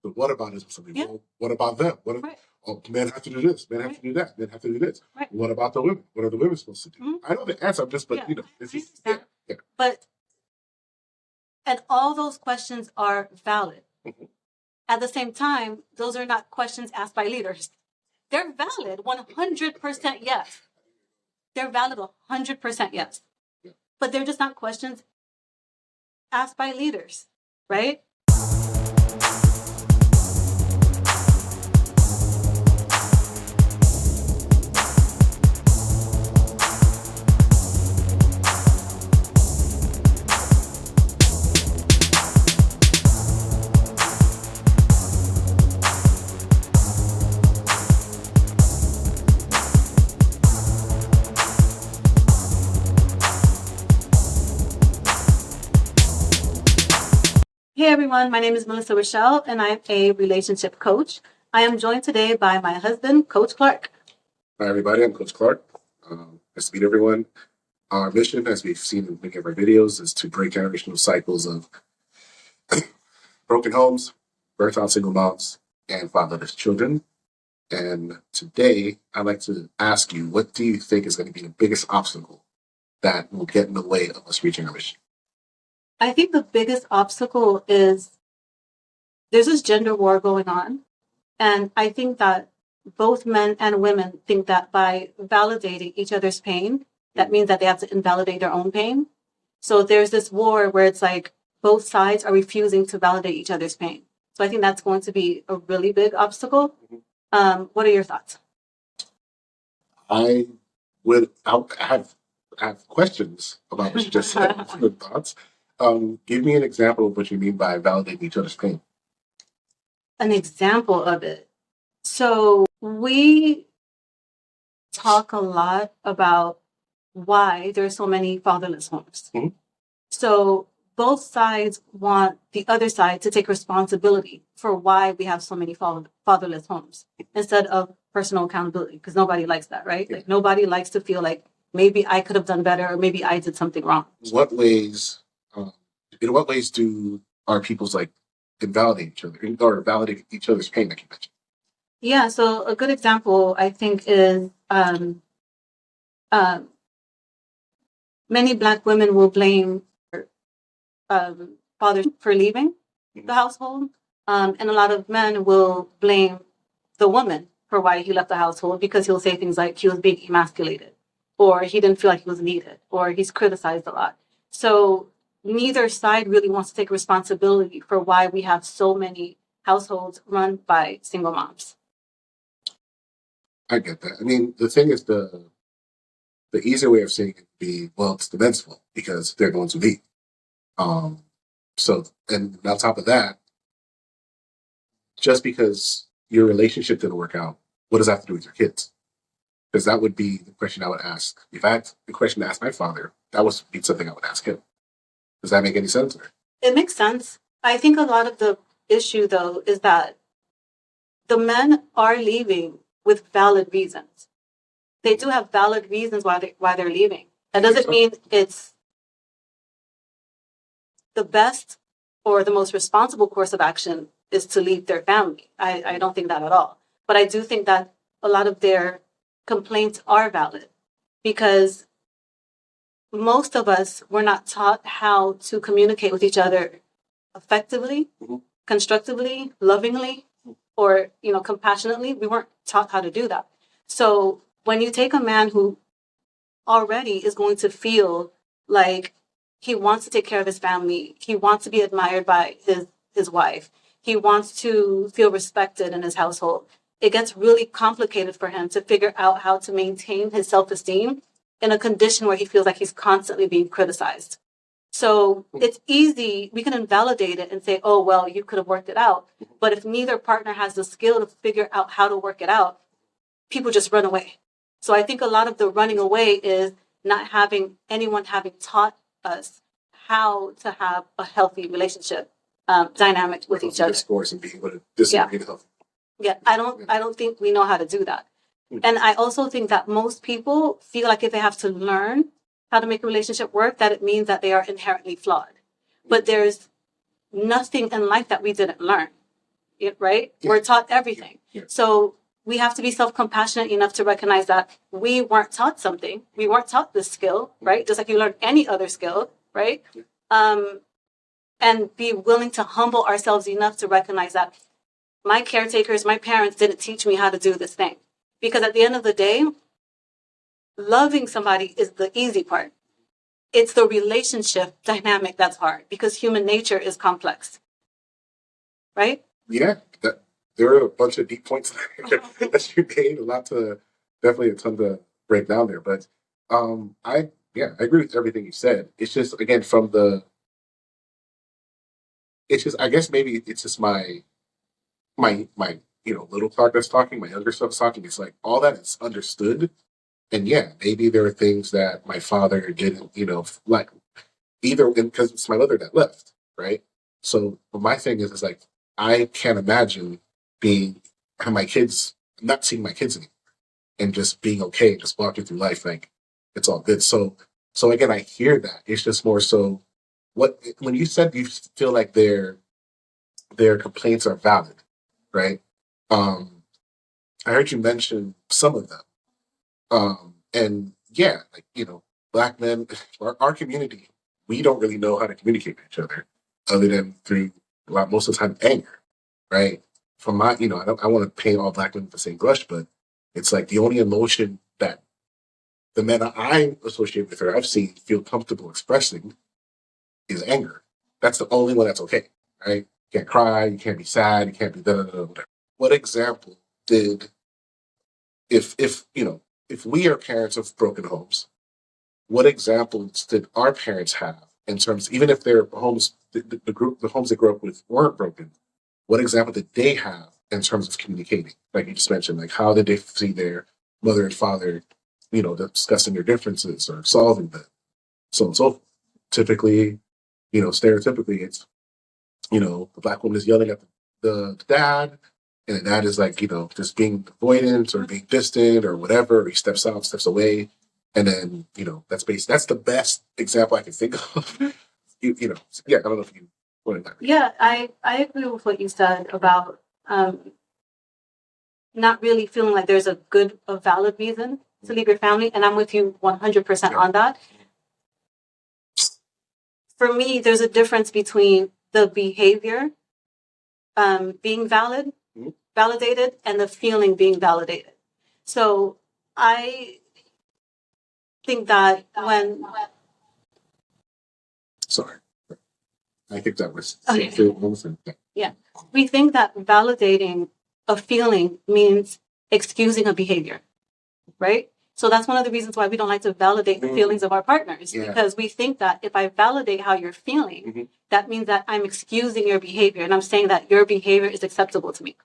the what about is something. Yeah. Well, what about them? Right. Oh, men have to do this. Men have to do that. Men have to do this. Right. What about the women? What are the women supposed to do? Mhm. I know the answer. I'm just, but Yeah, this I is understand. yeah. But and all those questions are valid. Mhm. At the same time, those are not questions asked by leaders. They're valid, 100% yes. They're valid 100% yes. Yeah. But they're just not questions asked by leaders, right? Hey everyone, my name is Melissa Rochelle and I'm a relationship coach. I am joined today by my husband, Coach Clark. Hi everybody, I'm Coach Clark. Nice to meet everyone. Our mission, as we've seen in many of our videos, is to break generational cycles of broken homes, burnt out single moms, and fatherless children. And today, I'd like to ask you, what do you think is going to be the biggest obstacle that will get in the way of us reaching our mission? I think the biggest obstacle is there's this gender war going on. And I think that both men and women think that by validating each other's pain, that means that they have to invalidate their own pain. So there's this war where it's like both sides are refusing to validate each other's pain. So I think that's going to be a really big obstacle. What are your thoughts? I have questions about what you just said. Good thoughts. Give me an example of what you mean by validating each other's pain. An example of it. So we talk a lot about why there are so many fatherless homes. Mhm. So both sides want the other side to take responsibility for why we have so many fatherless homes instead of personal accountability, because nobody likes that, right? Yeah. Like nobody likes to feel like maybe I could have done better or maybe I did something wrong. In what ways do our peoples like invalidate each other or validate each other's pain, like you mentioned? Yeah, so a good example I think is many Black women will blame fathers for leaving the household, and a lot of men will blame the woman for why he left the household, because he'll say things like he was being emasculated, or he didn't feel like he was needed, or he's criticized a lot. So neither side really wants to take responsibility for why we have so many households run by single moms. I get that. I mean, the thing is, the easier way of saying it would be, well, it's the men's fault because they're going to leave. So, and on top of that, just because your relationship didn't work out, what does that have to do with your kids? Because that would be the question I would ask. If I had the question to ask my father, that would be something I would ask him. Does that make any sense? It makes sense. I think a lot of the issue, though, is that the men are leaving with valid reasons. They do have valid reasons why they're leaving. That doesn't mean it's the best or the most responsible course of action is to leave their family. I don't think that at all. But I do think that a lot of their complaints are valid because most of us were not taught how to communicate with each other effectively, constructively, lovingly, or compassionately. We weren't taught how to do that. So when you take a man who already is going to feel like he wants to take care of his family, he wants to be admired by his wife, he wants to feel respected in his household, it gets really complicated for him to figure out how to maintain his self-esteem in a condition where he feels like he's constantly being criticized. So it's easy, we can invalidate it and say, oh, well, you could have worked it out. But if neither partner has the skill to figure out how to work it out, people just run away. So I think a lot of the running away is not having anyone having taught us how to have a healthy relationship dynamic with each other. Discourse and being able to disagree. Yeah, I don't think we know how to do that. And I also think that most people feel like if they have to learn how to make a relationship work, that it means that they are inherently flawed. But there's nothing in life that we didn't learn. right? Yeah. We're taught everything. Yeah. So we have to be self-compassionate enough to recognize that we weren't taught something. We weren't taught this skill, right? Just like you learn any other skill, right? And be willing to humble ourselves enough to recognize that my caretakers, my parents didn't teach me how to do this thing. Because at the end of the day, loving somebody is the easy part. It's the relationship dynamic that's hard because human nature is complex. Right? Yeah, there are a bunch of deep points there that you made. Definitely a ton to break down there. But I agree with everything you said. It's just again I guess maybe it's just my little Clark that's talking, my younger stuff's talking. It's like all that is understood, and yeah, maybe there are things that my father didn't, like either because it's my mother that left, right? So but my thing is like I can't imagine my kids not seeing my kids anymore and just being okay, just walking through life like it's all good. So again, I hear that. It's just more so when you said you feel like their complaints are valid, right? I heard you mention some of them. And yeah, like, black men, our community, we don't really know how to communicate with each other other than through, most of the time, anger, right? From my, I want to paint all black men with the same brush, but it's like the only emotion that the men I associate with or I've seen feel comfortable expressing is anger. That's the only one that's okay, right? You can't cry, you can't be sad, you can't be whatever. What example did, if we are parents of broken homes, what examples did our parents have in terms, even if their homes, the homes they grew up with weren't broken, what example did they have in terms of communicating? Like you just mentioned, like how did they see their mother and father, discussing their differences or solving them? So typically, stereotypically, it's, the black woman is yelling at the dad, and the dad is like, just being avoidant or being distant or whatever. Or he steps out, steps away. And then, that's the best example I can think of. I don't know if you want to. Yeah, I agree with what you said about not really feeling like there's a valid reason to leave your family. And I'm with you 100% on that. For me, there's a difference between the behavior being validated, and the feeling being validated. So I think that when... Sorry. I think that was... Okay. Yeah. We think that validating a feeling means excusing a behavior, right? So that's one of the reasons why we don't like to validate the feelings of our partners, because we think that if I validate how you're feeling, that means that I'm excusing your behavior, and I'm saying that your behavior is acceptable to me.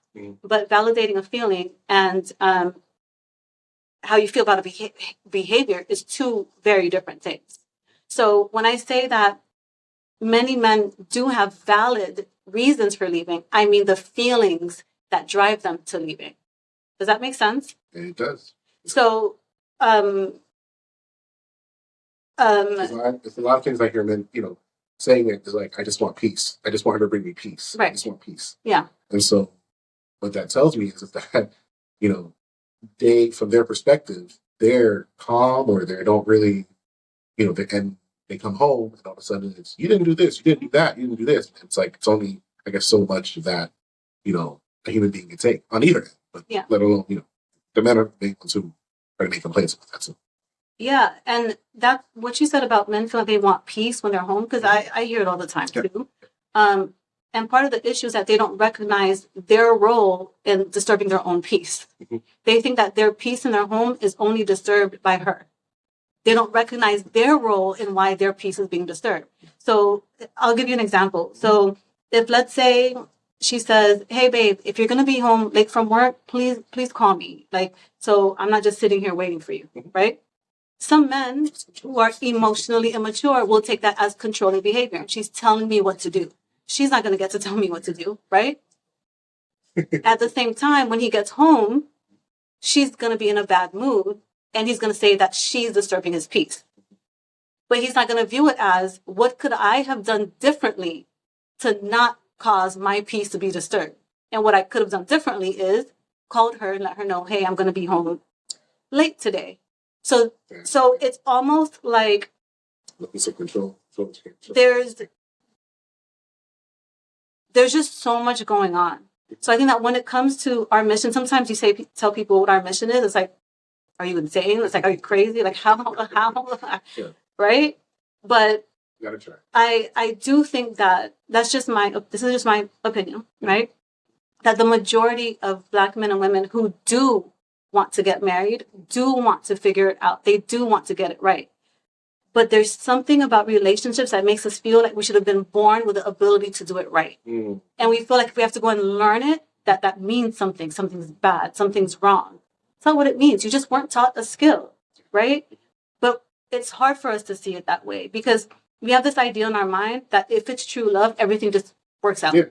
But validating a feeling and how you feel about a behavior is two very different things. So when I say that many men do have valid reasons for leaving, I mean the feelings that drive them to leaving. Does that make sense? It does. So, there's a lot of things I hear men, saying it is like, I just want peace. I just want her to bring me peace. Right. I just want peace. Yeah. And so what that tells me is that, they, from their perspective, they're calm or they don't really, they come home and all of a sudden it's, you didn't do this, you didn't do that, you didn't do this. It's like, it's only, I guess, so much that, a human being can take on either end, but let alone, the men are the ones who are making complaints about that. So. Yeah, and that what you said about men feel like they want peace when they're home, because I hear it all the time too. And part of the issue is that they don't recognize their role in disturbing their own peace. They think that their peace in their home is only disturbed by her. They don't recognize their role in why their peace is being disturbed. So I'll give you an example. So if, let's say, she says, hey, babe, if you're going to be home late from work, please call me. Like, so I'm not just sitting here waiting for you, right? Some men who are emotionally immature will take that as controlling behavior. She's telling me what to do. She's not going to get to tell me what to do, right? At the same time, when he gets home, she's going to be in a bad mood, and he's going to say that she's disturbing his peace. But he's not going to view it as, what could I have done differently to not cause my peace to be disturbed? And what I could have done differently is called her and let her know, hey, I'm going to be home late today. So it's almost like there's just so much going on. So I think that when it comes to our mission, sometimes you tell people what our mission is. It's like, are you insane? It's like, are you crazy? Like how, yeah. Right? But gotta try. I do think that this is just my opinion, right? That the majority of Black men and women who do want to get married, do want to figure it out. They do want to get it right. But there's something about relationships that makes us feel like we should have been born with the ability to do it right. Mm. And we feel like if we have to go and learn it, that means something. Something's bad. Something's wrong. It's not what it means. You just weren't taught a skill, right? But it's hard for us to see it that way because we have this idea in our mind that if it's true love, everything just works out. Yeah.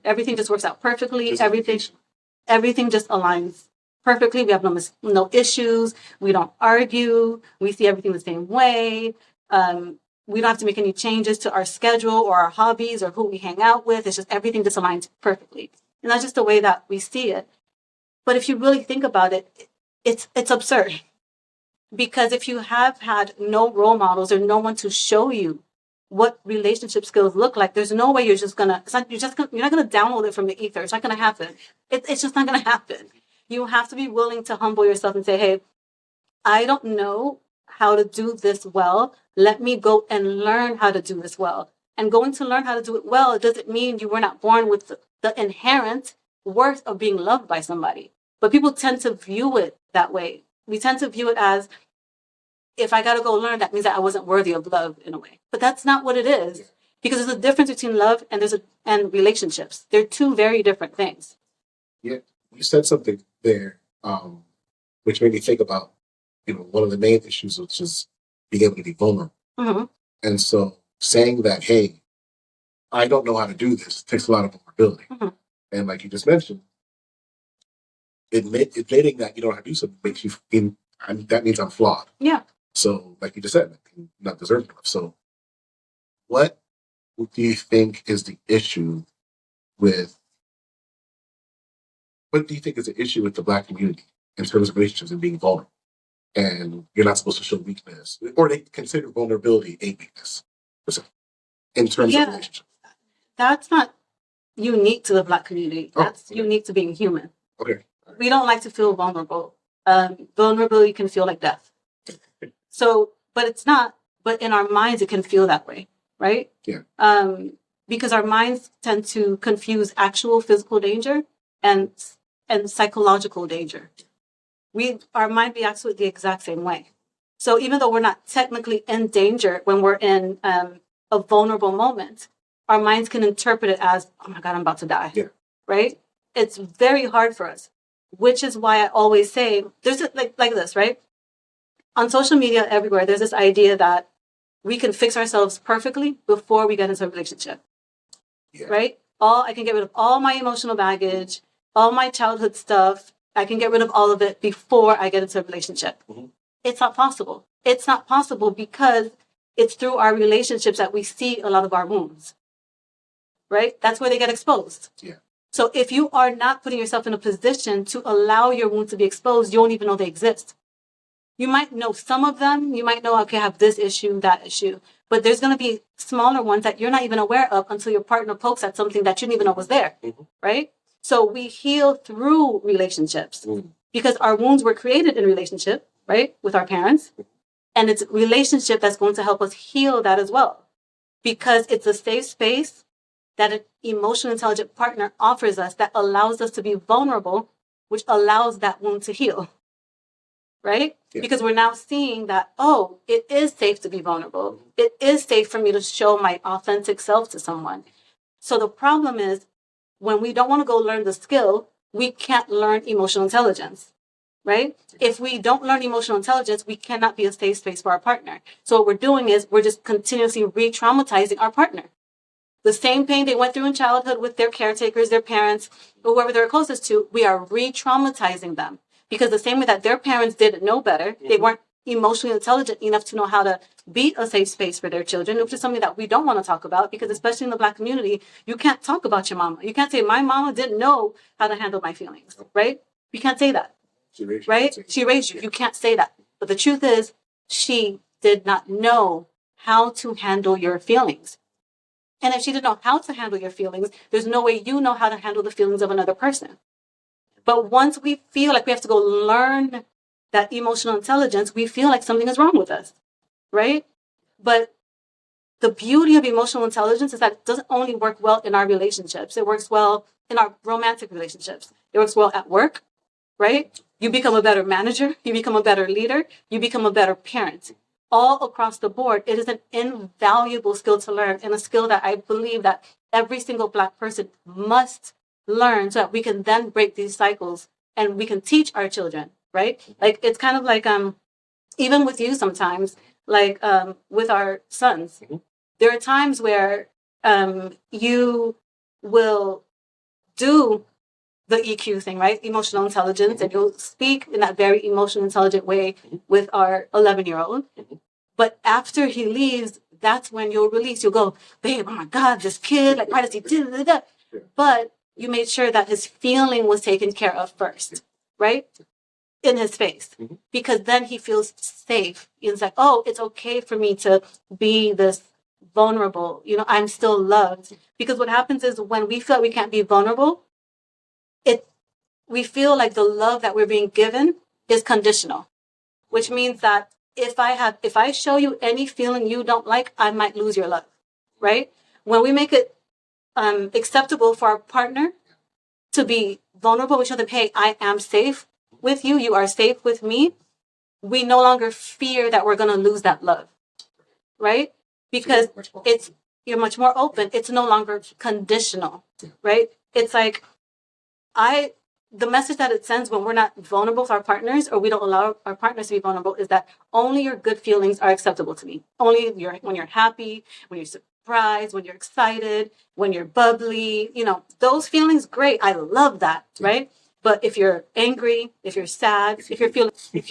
Everything just works out perfectly. Everything just aligns perfectly. We have no issues. We don't argue. We see everything the same way. We don't have to make any changes to our schedule or our hobbies or who we hang out with. It's just everything just aligns perfectly. And that's just the way that we see it. But if you really think about it, it's absurd. Because if you have had no role models or no one to show you what relationship skills look like, there's no way you're not gonna download it from the ether. It's not gonna happen. It's just not gonna happen. You have to be willing to humble yourself and say, hey, I don't know how to do this well. Let me go and learn how to do this well. And going to learn how to do it well doesn't mean you were not born with the inherent worth of being loved by somebody. But people tend to view it that way. We tend to view it as, if I got to go learn, that means that I wasn't worthy of love in a way. But that's not what it is. Because there's a difference between love and relationships. They're two very different things. Yeah, you said something there, which made me think about, one of the main issues, which is being able to be vulnerable. Mm-hmm. And so saying that, hey, I don't know how to do this takes a lot of vulnerability. Mm-hmm. And like you just mentioned, admitting that you don't know how to do something makes you feel, that means I'm flawed. Yeah. So, like you just said, I'm not deserving enough. So, what do you think is the issue with? What do you think is the issue with the Black community in terms of relationships and being vulnerable? And you're not supposed to show weakness, or they consider vulnerability a weakness in terms of relationships. That's not unique to the Black community. That's unique to being human. Okay. We don't like to feel vulnerable. Vulnerability can feel like death. So, but it's not. But in our minds, it can feel that way, right? Yeah. Because our minds tend to confuse actual physical danger and psychological danger. Our mind reacts with the exact same way. So even though we're not technically in danger when we're in a vulnerable moment, our minds can interpret it as, oh my God, I'm about to die. Yeah. Right? It's very hard for us, which is why I always say, there's like this, right? On social media, everywhere, there's this idea that we can fix ourselves perfectly before we get into a relationship. Yeah. Right? I can get rid of all my emotional baggage, all my childhood stuff. I can get rid of all of it before I get into a relationship. Mm-hmm. It's not possible. It's not possible because it's through our relationships that we see a lot of our wounds. Right? That's where they get exposed. Yeah. So if you are not putting yourself in a position to allow your wounds to be exposed, you won't even know they exist. You might know some of them. You might know, okay, I have this issue, that issue. But there's going to be smaller ones that you're not even aware of until your partner pokes at something that you didn't even know was there. Mm-hmm. Right? So we heal through relationships because our wounds were created in relationship, right? With our parents. And it's relationship that's going to help us heal that as well. Because it's a safe space that an emotionally intelligent partner offers us that allows us to be vulnerable, which allows that wound to heal. Right? Yeah. Because we're now seeing that, it is safe to be vulnerable. It is safe for me to show my authentic self to someone. So the problem is, when we don't want to go learn the skill, we can't learn emotional intelligence, right? If we don't learn emotional intelligence, we cannot be a safe space for our partner. So what we're doing is we're just continuously re-traumatizing our partner. The same pain they went through in childhood with their caretakers, their parents, or whoever they're closest to, we are re-traumatizing them. Because the same way that their parents didn't know better, they weren't emotionally intelligent enough to know how to be a safe space for their children, which is something that we don't want to talk about, because especially in the Black community, you can't talk about your mama. You can't say, my mama didn't know how to handle my feelings, right? You can't say that, right? She raised you. You can't say that. But the truth is, she did not know how to handle your feelings. And if she didn't know how to handle your feelings, there's no way you know how to handle the feelings of another person. But once we feel like we have to go learn that emotional intelligence, we feel like something is wrong with us, right? But the beauty of emotional intelligence is that it doesn't only work well in our relationships. It works well in our romantic relationships. It works well at work, right? You become a better manager. You become a better leader. You become a better parent. All across the board, it is an invaluable skill to learn, and a skill that I believe that every single Black person must learn, so that we can then break these cycles and we can teach our children, right? Like, it's kind of like even with you sometimes, like with our sons, there are times where you will do the EQ thing, right? Emotional intelligence, and you'll speak in that very emotional intelligent way with our 11-year-old. But after he leaves, that's when you'll release. You'll go, babe, oh my God, this kid, like, why does he do that? But you made sure that his feeling was taken care of first, right? In his face, because then he feels safe. It's like, oh, it's okay for me to be this vulnerable. You know, I'm still loved. Because what happens is, when we feel like we can't be vulnerable, we feel like the love that we're being given is conditional, which means that if I show you any feeling you don't like, I might lose your love, right? When we make it acceptable for our partner to be vulnerable, we show them, hey, I am safe with you. You are safe with me. We no longer fear that we're going to lose that love, right? Because you're much more open. It's no longer conditional, right? It's like, the message that it sends when we're not vulnerable with our partners, or we don't allow our partners to be vulnerable, is that only your good feelings are acceptable to me. Only when you're happy, when you're surprised, when you're excited, when you're bubbly, those feelings, great. I love that, right? But if you're angry, if you're sad, if you're human, if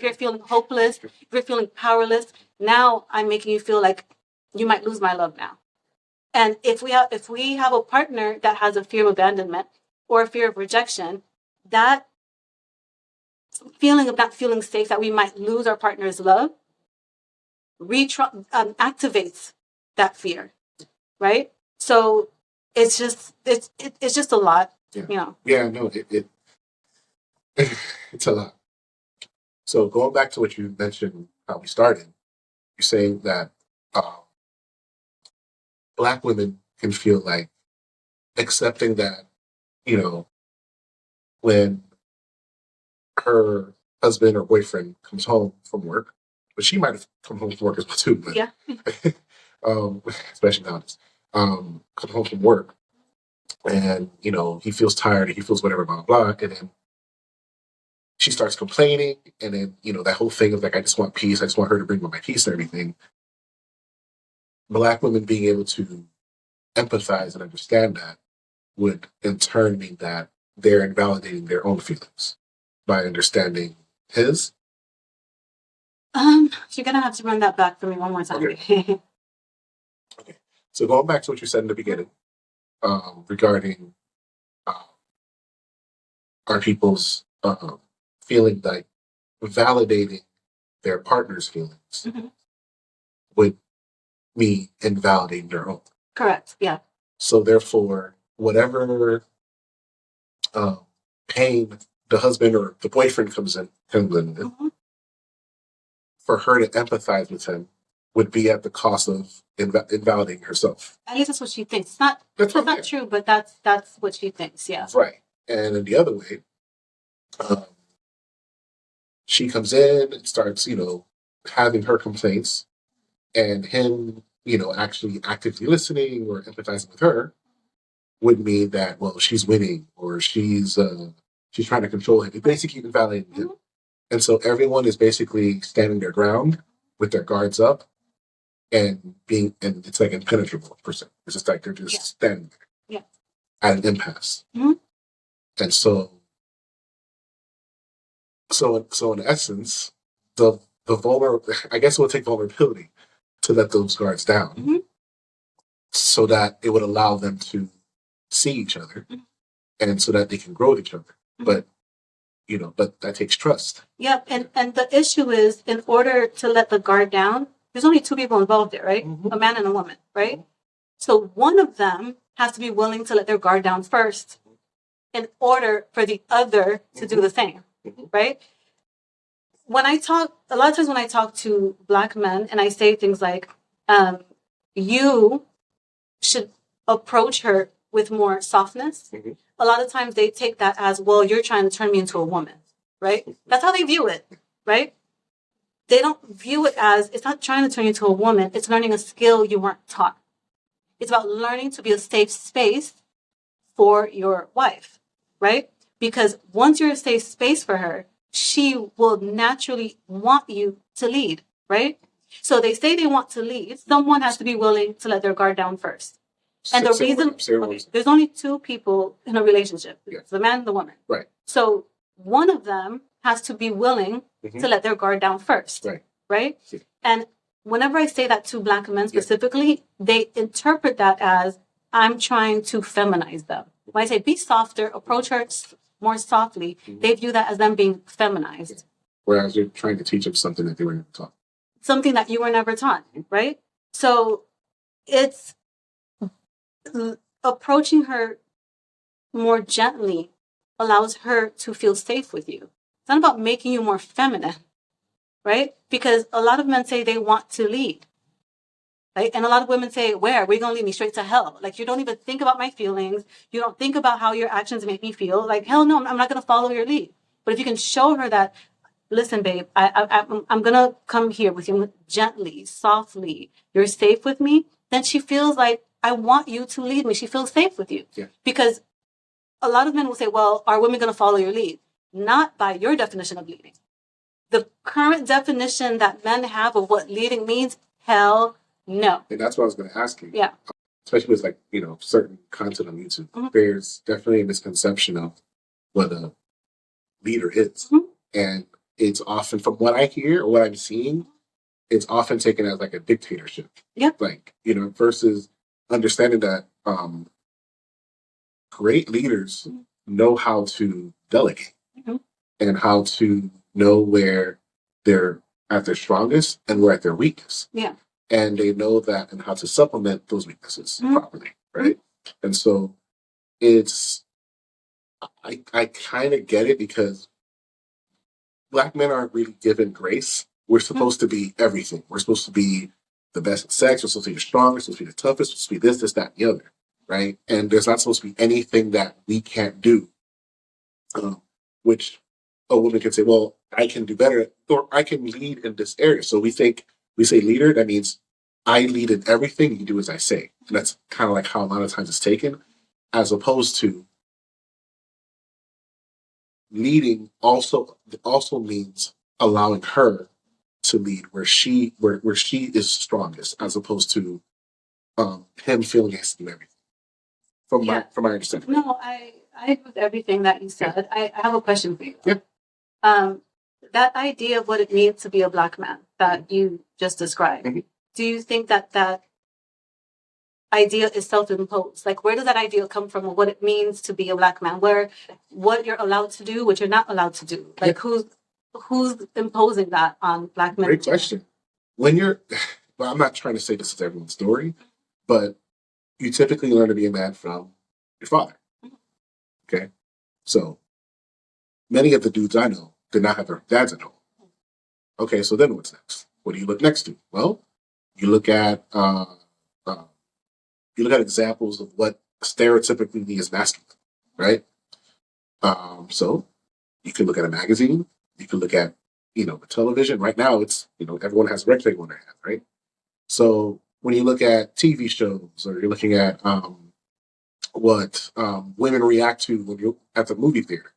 you're feeling hopeless, if you're feeling powerless, now I'm making you feel like you might lose my love now. And if we have a partner that has a fear of abandonment or a fear of rejection, that feeling of not feeling safe, that we might lose our partner's love, activates that fear, right? So it's just a lot, Yeah, no, it's a lot. So going back to what you mentioned, how we started, you're saying that Black women can feel like accepting that, when her husband or boyfriend comes home from work, but she might have come home from work as well too, but Yeah. Especially nowadays, come home from work and he feels tired, he feels whatever, blah blah blah, and then she starts complaining, and then that whole thing of like, I just want peace, I just want her to bring me my peace and everything. Black women being able to empathize and understand that would in turn mean that they're invalidating their own feelings by understanding his. You're gonna have to run that back for me one more time. Okay. Okay. So going back to what you said in the beginning, regarding our people's feeling like validating their partner's feelings would mean invalidating their own. Correct. Yeah. So therefore, whatever pain the husband or the boyfriend comes in for her to empathize with him would be at the cost of invalidating herself. At least that's what she thinks. It's not true, but that's what she thinks. Yeah. Right. And in the other way, she comes in and starts, having her complaints, and him, actually actively listening or empathizing with her would mean that, well, she's winning, or she's trying to control him. It basically invalidating him. And so everyone is basically standing their ground with their guards up and it's like impenetrable per se. It's just like they're just standing there at an impasse. And so in essence, the I guess it would take vulnerability to let those guards down, so that it would allow them to see each other, and so that they can grow with each other. But but that takes trust. Yep, and the issue is, in order to let the guard down, there's only two people involved there, right? A man and a woman, right? So one of them has to be willing to let their guard down first, in order for the other to do the same, right? When I talk, a lot of times when I talk to Black men, and I say things like, you should approach her with more softness. A lot of times they take that as, well, you're trying to turn me into a woman, right? That's how they view it, right? They don't view it as, it's not trying to turn you into a woman. It's learning a skill you weren't taught. It's about learning to be a safe space for your wife, right? Because once you're a safe space for her, she will naturally want you to lead, right? So they say they want to lead. Someone has to be willing to let their guard down first. And the reason, there's only two people in a relationship. It's the man and the woman. Right. So one of them has to be willing to let their guard down first. Right. And whenever I say that to Black men specifically, they interpret that as, I'm trying to feminize them. When I say be softer, approach her more softly, they view that as them being feminized. Whereas you're trying to teach them something that they were never taught. Something that you were never taught, right? So it's approaching her more gently allows her to feel safe with you. It's not about making you more feminine, right? Because a lot of men say they want to lead, right? And a lot of women say, where? Are you going to lead me straight to hell? Like, you don't even think about my feelings. You don't think about how your actions make me feel. Like, hell no, I'm not going to follow your lead. But if you can show her that, listen, babe, I'm going to come here with you gently, softly. You're safe with me. Then she feels like, I want you to lead me. She feels safe with you. Because a lot of men will say, well, are women going to follow your lead? Not by your definition of leading. The current definition that men have of what leading means, hell no. And that's what I was going to ask you. Yeah. Especially with certain content on YouTube. There's definitely a misconception of what a leader is. And it's often, from what I hear or what I'm seeing, it's often taken as like a dictatorship. Versus understanding that great leaders know how to delegate and how to know where they're at their strongest and where at their weakest. And they know that and how to supplement those weaknesses properly, right? And so I kind of get it, because Black men aren't really given grace. We're supposed to be everything. We're supposed to be the best at sex. We're supposed to be the strongest. We're supposed to be the toughest. We're supposed to be this, and the other, right? And there's not supposed to be anything that we can't do, which a woman can say, well, I can do better, or I can lead in this area. So we say leader, that means I lead in everything, you do as I say. And that's kind of like how a lot of times it's taken, as opposed to leading also means allowing her to lead where she is strongest, as opposed to him feeling he has to do everything. From my understanding. No, I agree with everything that you said. I have a question for you. That idea of what it means to be a Black man that you just described, do you think that idea is self-imposed? Like, where does that idea come from, of what it means to be a Black man? What you're allowed to do, what you're not allowed to do? Like, who's imposing that on Black men? Great question. When you're, well, I'm not trying to say this is everyone's story, but you typically learn to be a man from your father. Okay? So many of the dudes I know did not have their dads at home. Okay, so then what's next? What do you look next to? Well, you look at examples of what stereotypically is masculine, right? So you can look at a magazine. You can look at, television. Right now, it's, everyone has a rectangle in their hand, right? So when you look at TV shows, or you're looking at what women react to when you're at the movie theater,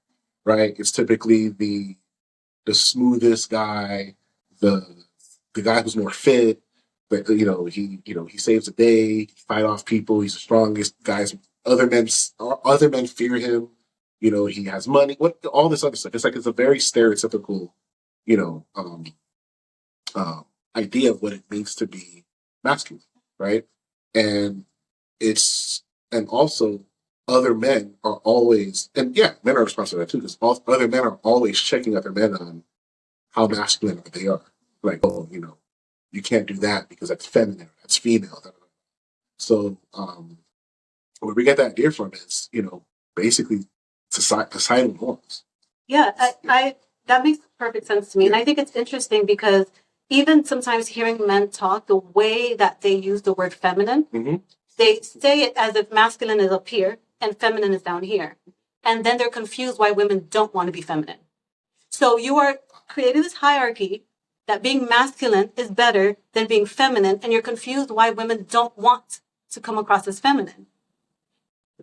right? It's typically the smoothest guy, the guy who's more fit, but he saves the day, he fight off people, he's the strongest. Guys, other men fear him. He has money. All this other stuff. It's like it's a very stereotypical, idea of what it means to be masculine, right? And and also other men are always, and yeah, men are responsible for that too, because other men are always checking other men on how masculine they are. Like, oh, you can't do that because that's feminine, that's female. So, where we get that idea from is, basically societal norms. Yeah, I that makes perfect sense to me. And I think it's interesting because even sometimes hearing men talk, the way that they use the word feminine, they say it as if masculine is up here and feminine is down here. And then they're confused why women don't want to be feminine. So you are creating this hierarchy that being masculine is better than being feminine, and you're confused why women don't want to come across as feminine.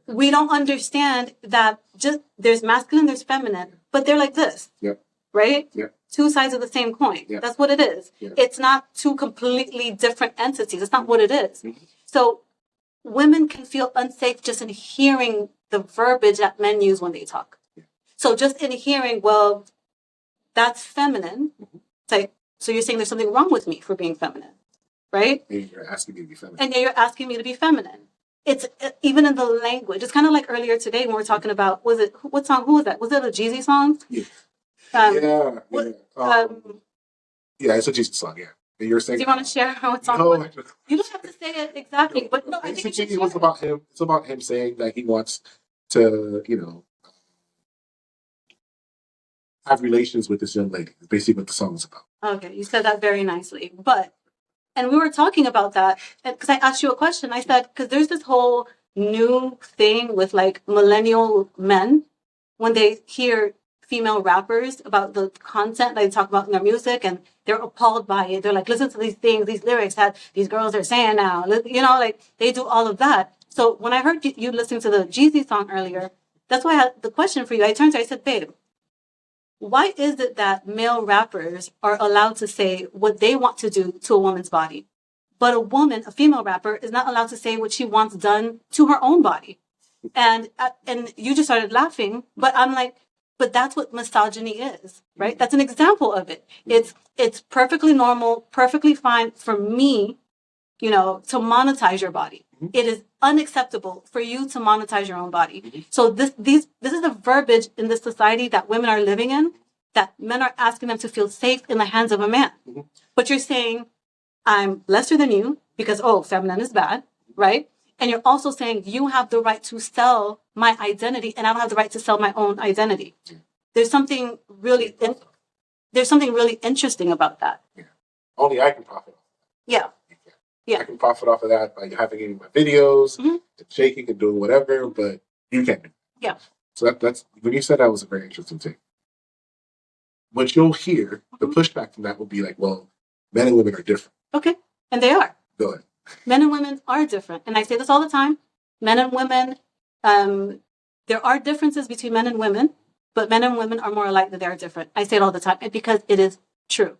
We don't understand that just there's masculine, there's feminine, but they're like this, right? Two sides of the same coin. That's what it is. It's not two completely different entities. It's not what it is. So women can feel unsafe just in hearing the verbiage that men use when they talk. So just in hearing, well, that's feminine. It's like, so you're saying there's something wrong with me for being feminine, right? And you're asking me to be feminine. And you're asking me to be feminine. It's even in the language. It's kind of like earlier today when we were talking about, what song? Who was that? Was it a Jeezy song? Yeah. It's a Jesus song. Yeah. And you're saying. Do you want to share what song? No, you don't have to say it exactly, but no, I think it was about him. It's about him saying that he wants to, have relations with this young lady. It's basically what the song is about. Okay, you said that very nicely, and we were talking about that because I asked you a question. I said, because there's this whole new thing with like millennial men when they hear female rappers about the content they talk about in their music and they're appalled by it. They're like, listen to these things, these lyrics that these girls are saying now. Like they do all of that. So when I heard you listening to the Jeezy song earlier, that's why I had the question for you. I turned to her, I said, babe, why is it that male rappers are allowed to say what they want to do to a woman's body, but a female rapper, is not allowed to say what she wants done to her own body? And you just started laughing, but I'm like, but that's what misogyny is, right? That's an example of it. It's perfectly normal, perfectly fine for me, to monetize your body. It is unacceptable for you to monetize your own body. So this is the verbiage in this society that women are living in, that men are asking them to feel safe in the hands of a man. But you're saying, I'm lesser than you because, feminine is bad, right? And you're also saying you have the right to sell my identity and I don't have the right to sell my own identity. There's something really interesting about that. Only I can profit off of that. Yeah. I can profit off of that by having it in my videos and shaking and doing whatever, but you can't do it. Yeah. So that's when you said that was a very interesting thing. What you'll hear, the pushback from that will be like, well, men and women are different. Okay. And they are. Go ahead. Men and women are different. And I say this all the time. Men and women, there are differences between men and women, but men and women are more alike than they are different. I say it all the time because it is true.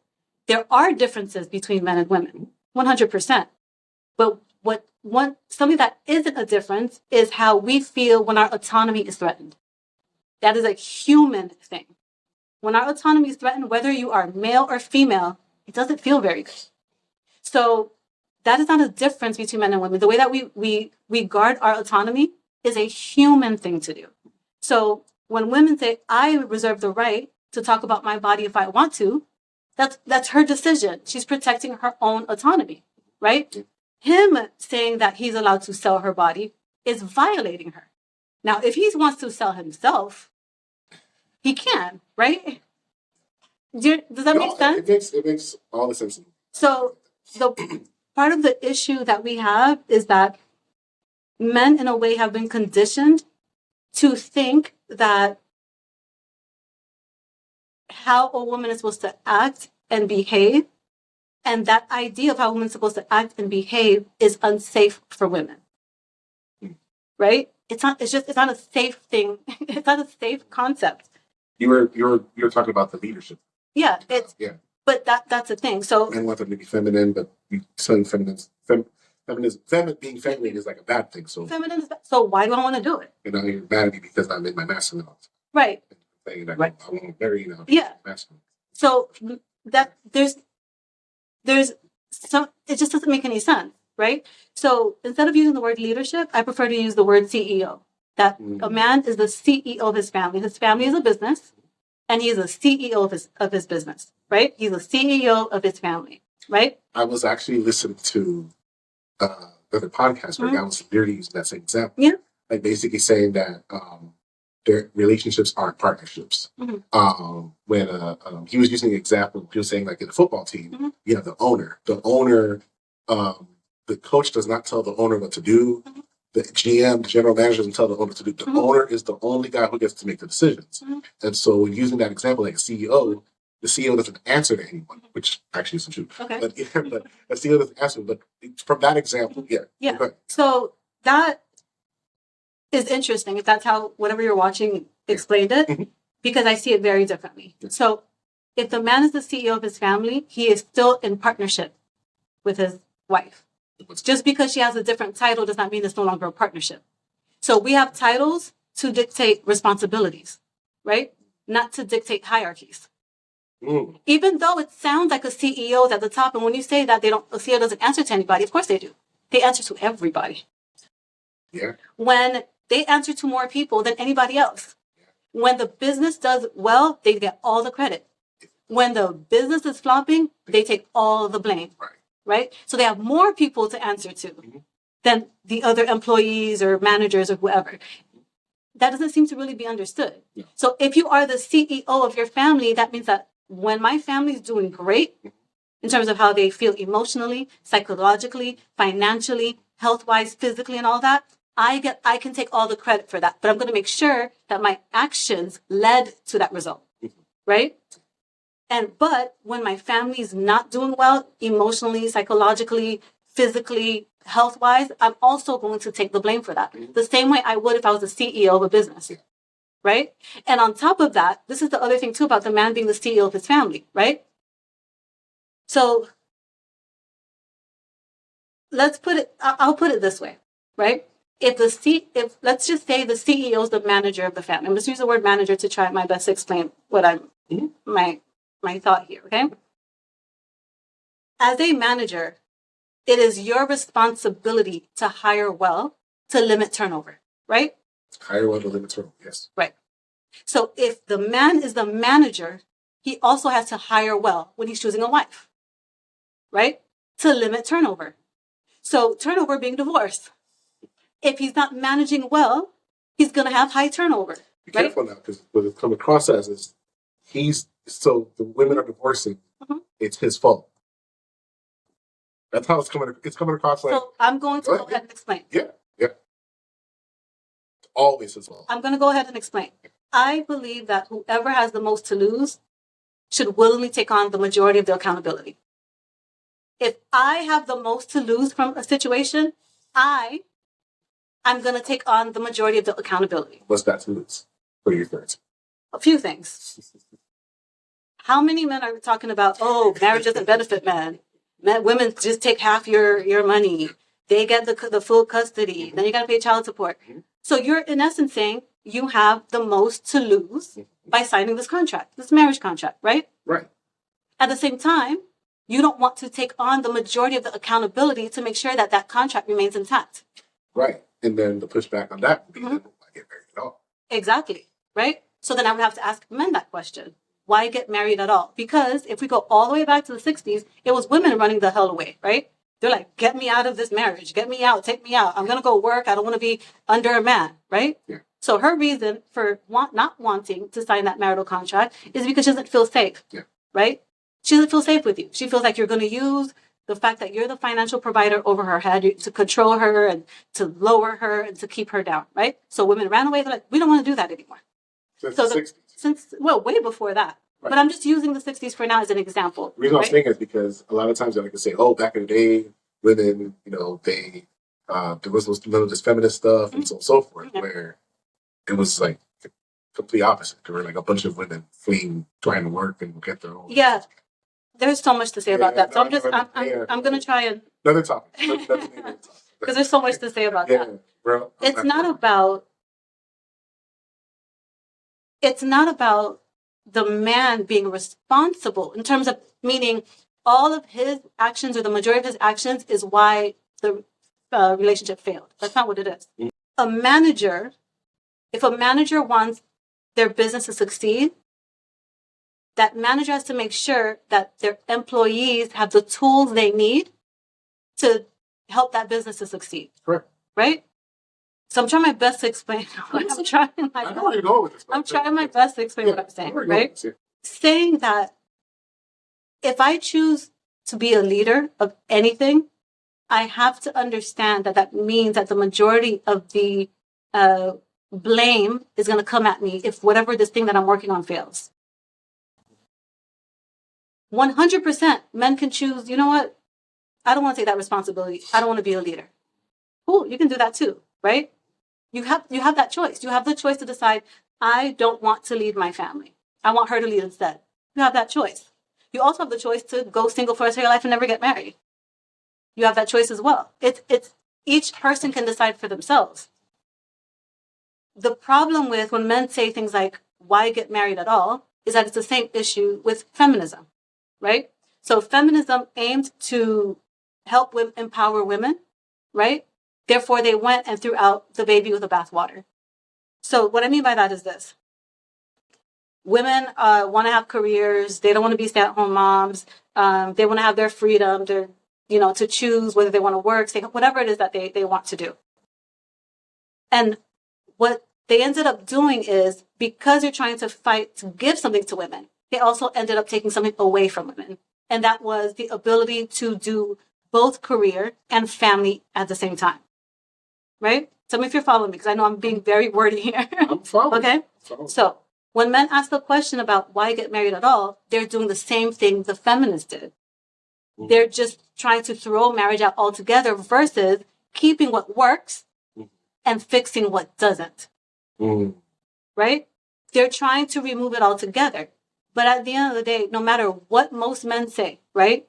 There are differences between men and women, 100%. But something that isn't a difference is how we feel when our autonomy is threatened. That is a human thing. When our autonomy is threatened, whether you are male or female, it doesn't feel very good. So that is not a difference between men and women. The way that we guard our autonomy is a human thing to do. So when women say, I reserve the right to talk about my body if I want to, that's her decision. She's protecting her own autonomy, right? Him saying that he's allowed to sell her body is violating her. Now, if he wants to sell himself, he can, right? Does that make sense? It makes all the sense. So the part of the issue that we have is that men, in a way, have been conditioned to think that how a woman is supposed to act and behave, and that idea of how a woman is supposed to act and behave is unsafe for women. Right? It's not a safe thing. It's not a safe concept. You're talking about the leadership. Yeah, but that's the thing. So men want them to be feminine, but selling feminism, being feminine is like a bad thing. So feminine is bad. So why do I want to do it? You're mad at me because I'm in my masculine. Right. Saying that I want to marry, masculine. So that there's some, it just doesn't make any sense, right? So instead of using the word leadership, I prefer to use the word CEO. That a man is the CEO of his family. His family is a business, and he is a CEO of his business, right? He's a CEO of his family, right? I was actually listening to another podcast where I was literally using that same example. Yeah. Like basically saying that their relationships aren't partnerships. When he was using an example, he was saying like in a football team, you have the owner. The owner, the coach does not tell the owner what to do. The GM, the general manager, doesn't tell the owner to do. The owner is the only guy who gets to make the decisions. And so, when using that example, like a CEO, the CEO doesn't answer to anyone, which actually isn't true. Okay. But a CEO doesn't answer. But from that example, yeah. Okay. So that is interesting. If that's how whatever you're watching explained it, because I see it very differently. So, if the man is the CEO of his family, he is still in partnership with his wife. Just because she has a different title does not mean it's no longer a partnership. So we have titles to dictate responsibilities, right? Not to dictate hierarchies. Even though it sounds like a CEO is at the top, and when you say that a CEO doesn't answer to anybody, of course they do. They answer to everybody. Yeah. When they answer to more people than anybody else. When the business does well, they get all the credit. When the business is flopping, they take all the blame. Right? So they have more people to answer to than the other employees or managers or whoever. That doesn't seem to really be understood. Yeah. So if you are the CEO of your family, that means that when my family is doing great in terms of how they feel emotionally, psychologically, financially, health-wise, physically, and all that, I can take all the credit for that. But I'm going to make sure that my actions led to that result. Right? But when my family is not doing well, emotionally, psychologically, physically, health-wise, I'm also going to take the blame for that. The same way I would if I was the CEO of a business, right? And on top of that, this is the other thing too about the man being the CEO of his family, right? So I'll put it this way, right? If let's just say the CEO is the manager of the family. I'm just use the word manager to try my best to explain what my thought here, okay? As a manager, it is your responsibility to hire well to limit turnover, right? Hire well to limit turnover, yes. Right. So if the man is the manager, he also has to hire well when he's choosing a wife, right? To limit turnover. So turnover being divorce. If he's not managing well, he's going to have high turnover. Be careful now, because what it comes across as is so the women are divorcing, it's his fault. That's how it's coming across like. So I'm going to go ahead and explain. Yeah. It's always his fault. I'm going to go ahead and explain. I believe that whoever has the most to lose should willingly take on the majority of the accountability. If I have the most to lose from a situation, I'm going to take on the majority of the accountability. What's that to lose? What are your thoughts? A few things. How many men are talking about, marriage doesn't benefit men? Women just take half your money. They get the full custody. Then you got to pay child support. So you're in essence saying you have the most to lose by signing this contract, this marriage contract, right? Right. At the same time, you don't want to take on the majority of the accountability to make sure that contract remains intact. Right. And then the pushback on that would be, then why get married at all? Exactly. Right? So then I would have to ask men that question. Why get married at all? Because if we go all the way back to the 60s, it was women running the hell away, right? They're like, get me out of this marriage. Get me out. Take me out. I'm going to go work. I don't want to be under a man, right? Yeah. So her reason for not wanting to sign that marital contract is because she doesn't feel safe, right? She doesn't feel safe with you. She feels like you're going to use the fact that you're the financial provider over her head to control her and to lower her and to keep her down, right? So women ran away. They're like, we don't want to do that anymore. Since the 60s. Way before that. Right. But I'm just using the 60s for now as an example. The reason I'm saying is because a lot of times I like to say, back in the day, women, they there was none of this feminist stuff and so on and so forth, where it was like the complete opposite. There were like a bunch of women fleeing, trying to work and get their own. Yeah. There's so much to say about that. So I'm going to try and... Another topic. Because there's so much to say about that. Bro, it's not about the man being responsible in terms of meaning all of his actions or the majority of his actions is why the relationship failed. That's not what it is. A manager, if a manager wants their business to succeed, that manager has to make sure that their employees have the tools they need to help that business to succeed. Correct. Right? So I'm trying my best to explain. I'm trying my best to explain what I'm saying, right? Saying that if I choose to be a leader of anything, I have to understand that that means that the majority of the blame is going to come at me if whatever this thing that I'm working on fails. 100% men can choose, you know what? I don't want to take that responsibility. I don't want to be a leader. Cool, you can do that too, right? You have that choice. You have the choice to decide, I don't want to lead my family. I want her to lead instead. You have that choice. You also have the choice to go single for the rest of your life and never get married. You have that choice as well. It's each person can decide for themselves. The problem with when men say things like, why get married at all, is that it's the same issue with feminism, right? So feminism aimed to help empower women, right? Therefore, they went and threw out the baby with the bathwater. So what I mean by that is this. Women want to have careers. They don't want to be stay-at-home moms. They want to have their freedom to choose whether they want to work, whatever it is that they want to do. And what they ended up doing is, because they're trying to fight to give something to women, they also ended up taking something away from women. And that was the ability to do both career and family at the same time. Right? Tell me if you're following me, because I know I'm being very wordy here. I'm following. Okay? So when men ask the question about why get married at all, they're doing the same thing the feminists did. Mm-hmm. They're just trying to throw marriage out altogether versus keeping what works and fixing what doesn't. Mm-hmm. Right? They're trying to remove it altogether. But at the end of the day, no matter what most men say, right?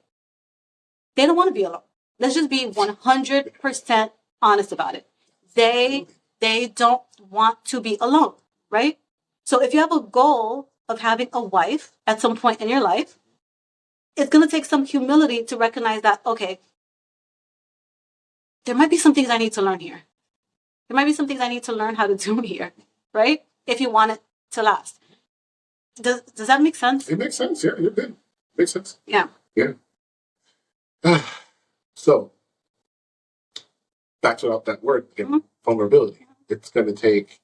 They don't want to be alone. Let's just be 100% honest about it. They don't want to be alone, right? So if you have a goal of having a wife at some point in your life, it's going to take some humility to recognize that, okay, there might be some things I need to learn here. There might be some things I need to learn how to do here, right? If you want it to last. Does that make sense? It makes sense, yeah. It did. Makes sense. Yeah. Yeah. So, back to that word, again, vulnerability. It's going to take,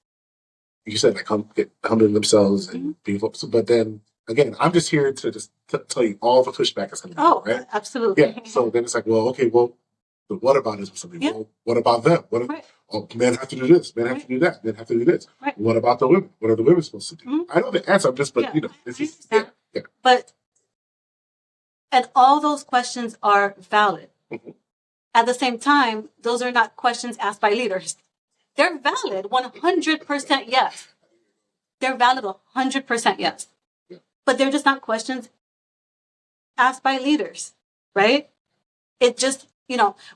you said, like, humbling themselves and being vulnerable. But then, again, I'm just here to just tell you all the pushback is going to be, right? Absolutely. Yeah. So then it's like, well, okay, well, but what about is something? Yeah. Well, what about them? Men have to do this. Men have to do that. Men have to do this. Right. What about the women? What are the women supposed to do? Mm-hmm. I know the answer. I'm just, this is, yeah. But, and all those questions are valid. Mm-hmm. At the same time, those are not questions asked by leaders. They're valid, 100% yes. They're valid 100% yes. Yeah. But they're just not questions asked by leaders, right? It just,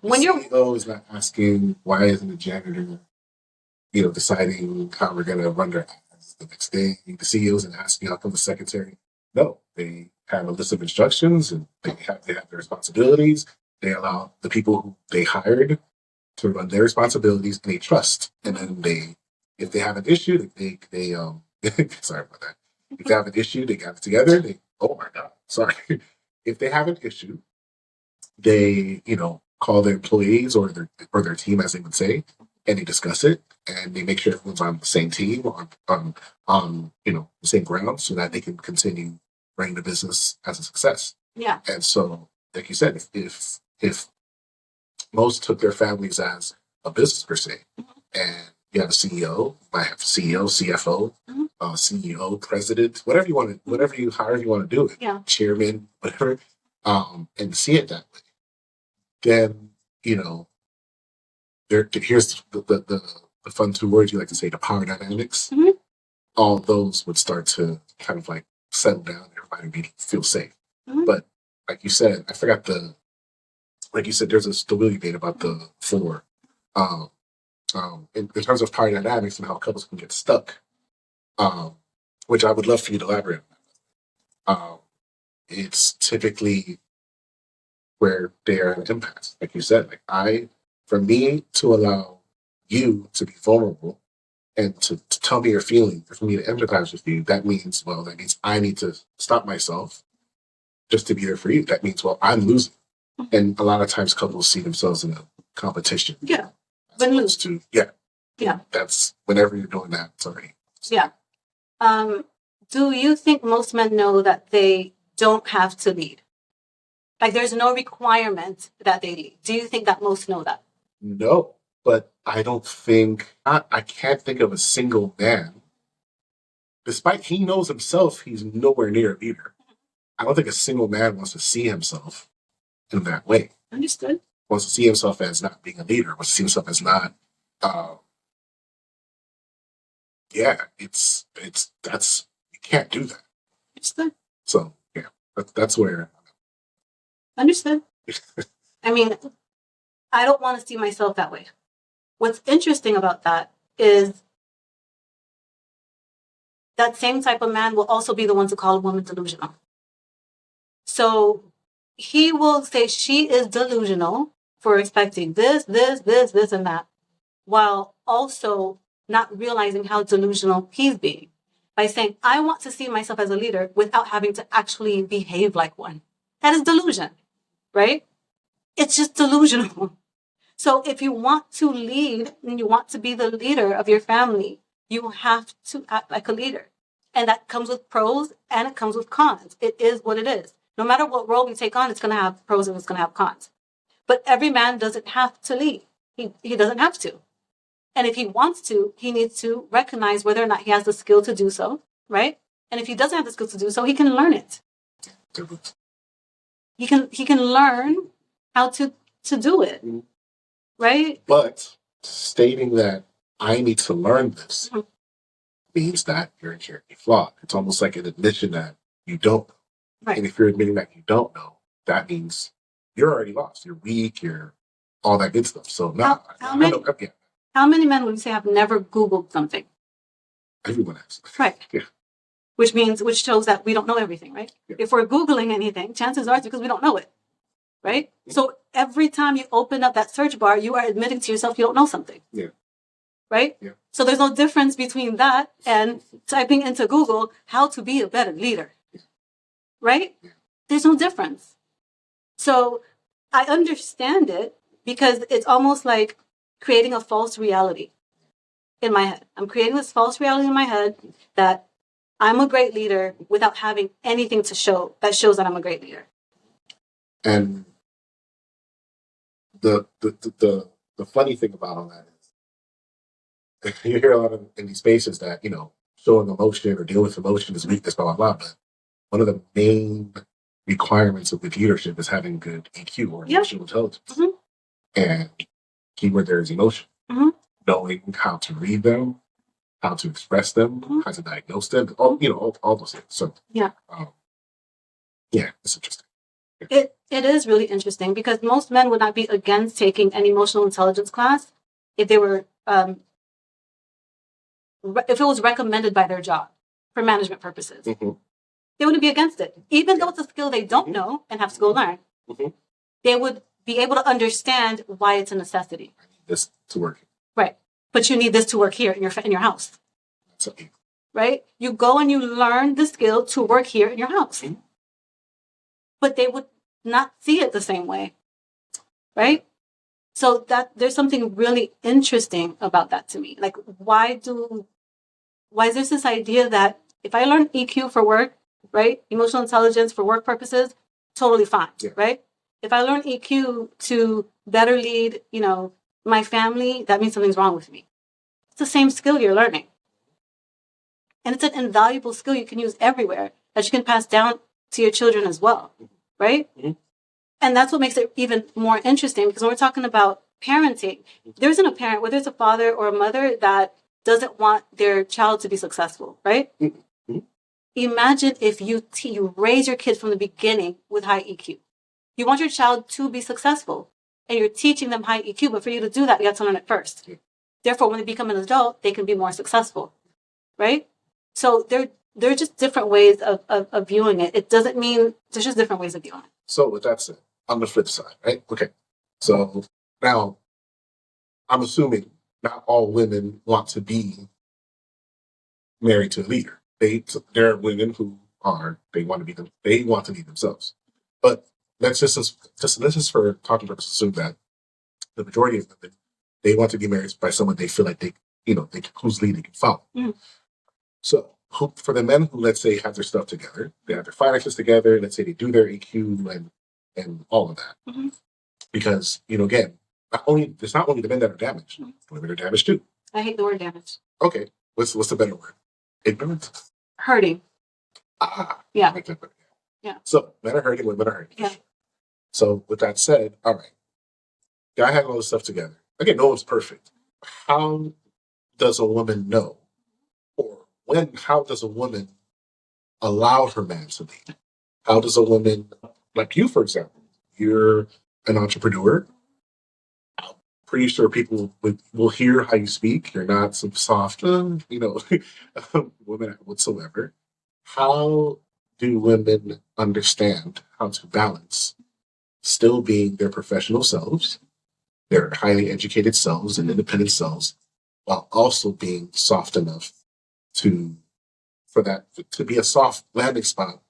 when the CEO is not asking, why isn't the janitor, deciding how we're going to run their ads the next day. The CEO isn't asking, how come the secretary? No, they have a list of instructions and they have their responsibilities. They allow the people who they hired to run their responsibilities, and they trust. And then if they have an issue, they sorry about that. If they have an issue, they got it together. Oh my God, sorry. If they have an issue, they, call their employees or their team, as they would say, and they discuss it, and they make sure everyone's on the same team, on the same ground, so that they can continue running the business as a success. Yeah. And so, like you said, if most took their families as a business per se, and you have a CEO, you might have a CEO, CFO, CEO, president, however you want to do it, chairman, whatever, and see it that way, then here's the fun two words you like to say, the power dynamics. Mm-hmm. All those would start to kind of like settle down. Everybody would feel safe. Mm-hmm. But like you said, I forgot there's a stability debate about the four. In terms of power dynamics and how couples can get stuck, which I would love for you to elaborate on. It's typically where they are an empath. Like you said, for me to allow you to be vulnerable and to tell me your feelings, for me to empathize with you, that means I need to stop myself just to be there for you. That means, I'm losing. And a lot of times couples see themselves in a competition. Yeah. As opposed to, yeah. That's whenever you're doing that, it's already. Yeah. Do you think most men know that they don't have to lead? Like there's no requirement that they lead. Do you think that most know that? No, but I don't think, I can't think of a single man, despite he knows himself, he's nowhere near a leader. I don't think a single man wants to see himself in that way. Understood. Wants to see himself as not being a leader, wants to see himself as not, you can't do that. Understood. So, that's where. Understood. I mean, I don't want to see myself that way. What's interesting about that is that same type of man will also be the one to call a woman delusional. So he will say she is delusional for expecting this, and that, while also not realizing how delusional he's being by saying, I want to see myself as a leader without having to actually behave like one. That is delusion, right? It's just delusional. So if you want to lead and you want to be the leader of your family, you have to act like a leader. And that comes with pros and it comes with cons. It is what it is. No matter what role we take on, it's going to have pros and it's going to have cons. But every man doesn't have to lead. He doesn't have to. And if he wants to, he needs to recognize whether or not he has the skill to do so, right? And if he doesn't have the skill to do so, he can learn it. He can learn how to do it, right? But stating that I need to learn this means that you're inherently flawed. It's almost like an admission that you don't know. Right. And if you're admitting that you don't know, that means you're already lost. You're weak. You're all that good stuff. So how many men would you say have never Googled something? Everyone has. Right. Yeah. Which shows that we don't know everything, right? Yeah. If we're Googling anything, chances are it's because we don't know it, right? Mm-hmm. So every time you open up that search bar, you are admitting to yourself you don't know something. Yeah. Right? Yeah. So there's no difference between that and typing into Google how to be a better leader. Yeah. Right? Yeah. There's no difference. So I understand it because it's almost like creating a false reality in my head. I'm creating this false reality in my head that I'm a great leader without having anything to show that shows that I'm a great leader. And the funny thing about all that is you hear a lot in these spaces that, showing emotion or dealing with emotion is weakness, blah, blah, blah. But one of the main requirements of good leadership is having good EQ or emotional intelligence. Mm-hmm. And keyword there is emotion. Mm-hmm. Knowing how to read them, how to express them, how to diagnose them, all those things. So it's interesting. Yeah. It is really interesting because most men would not be against taking an emotional intelligence class if they were if it was recommended by their job for management purposes. Mm-hmm. They wouldn't be against it, even though it's a skill they don't know and have to go learn. Mm-hmm. They would be able to understand why it's a necessity. I need this to work. Right. But you need this to work here in your house. That's okay. Right? You go and you learn the skill to work here in your house. Mm-hmm. But they would not see it the same way. Right? So that there's something really interesting about that to me. Like, why is there this idea that if I learn EQ for work, right? Emotional intelligence for work purposes, totally fine. Yeah. Right? If I learn EQ to better lead, my family, that means something's wrong with me. It's the same skill you're learning. And it's an invaluable skill you can use everywhere that you can pass down to your children as well, right? Mm-hmm. And that's what makes it even more interesting because when we're talking about parenting, there isn't a parent, whether it's a father or a mother, that doesn't want their child to be successful, right? Mm-hmm. Imagine if you raise your kids from the beginning with high EQ. You want your child to be successful. And you're teaching them high EQ, but for you to do that, you have to learn it first. Yeah. Therefore, when they become an adult, they can be more successful, right? So there are just different ways of viewing it. It doesn't mean there's just different ways of viewing it. So with that said, on the flip side, right? Okay. So now I'm assuming not all women want to be married to a leader. There are women who they want to be themselves. But let's just for talking purposes assume that the majority of women, they want to be married by someone they feel like whose lead they can follow. Mm. So for the men who, let's say, have their stuff together, they have their finances together, let's say they do their EQ and all of that. Mm-hmm. Because, again, it's not only the men that are damaged, women are damaged too. I hate the word damaged. Okay. What's the better word? Ignorant? Hurting. Yeah. Like that, yeah. So men are hurting, women are hurting. Yeah. So with that said, all right. Guy had all this stuff together. Again, no one's perfect. How does a woman know? Or how does a woman allow her man to lead? How does a woman, like you, for example, you're an entrepreneur. I'm pretty sure people will hear how you speak. You're not some soft, woman whatsoever. How do women understand how to balance still being their professional selves, their highly educated selves and independent selves, while also being soft enough to be a soft landing spot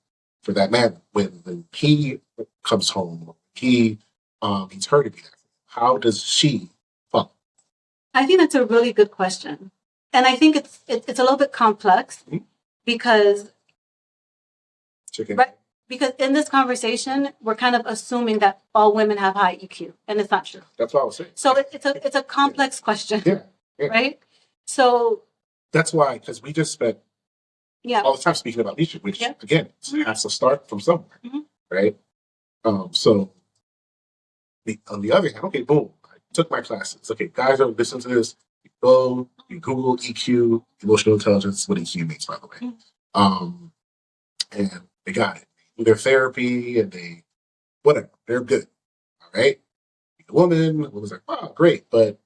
for that man when he comes home, he needs her to be there. How does she follow? I think that's a really good question, and I think it's a little bit complex because because in this conversation we're kind of assuming that all women have high EQ, and it's not true. That's what I was saying. So it's a complex question, right? So that's why, because we just spent all the time speaking about leadership, which again has to start from somewhere, right? So on the other hand, okay, boom, I took my classes. Okay, guys are listening to this. You go, you Google EQ, emotional intelligence, what EQ means, by the way. And they got it. They do their therapy and they're good. All right. The woman was like, wow, great, but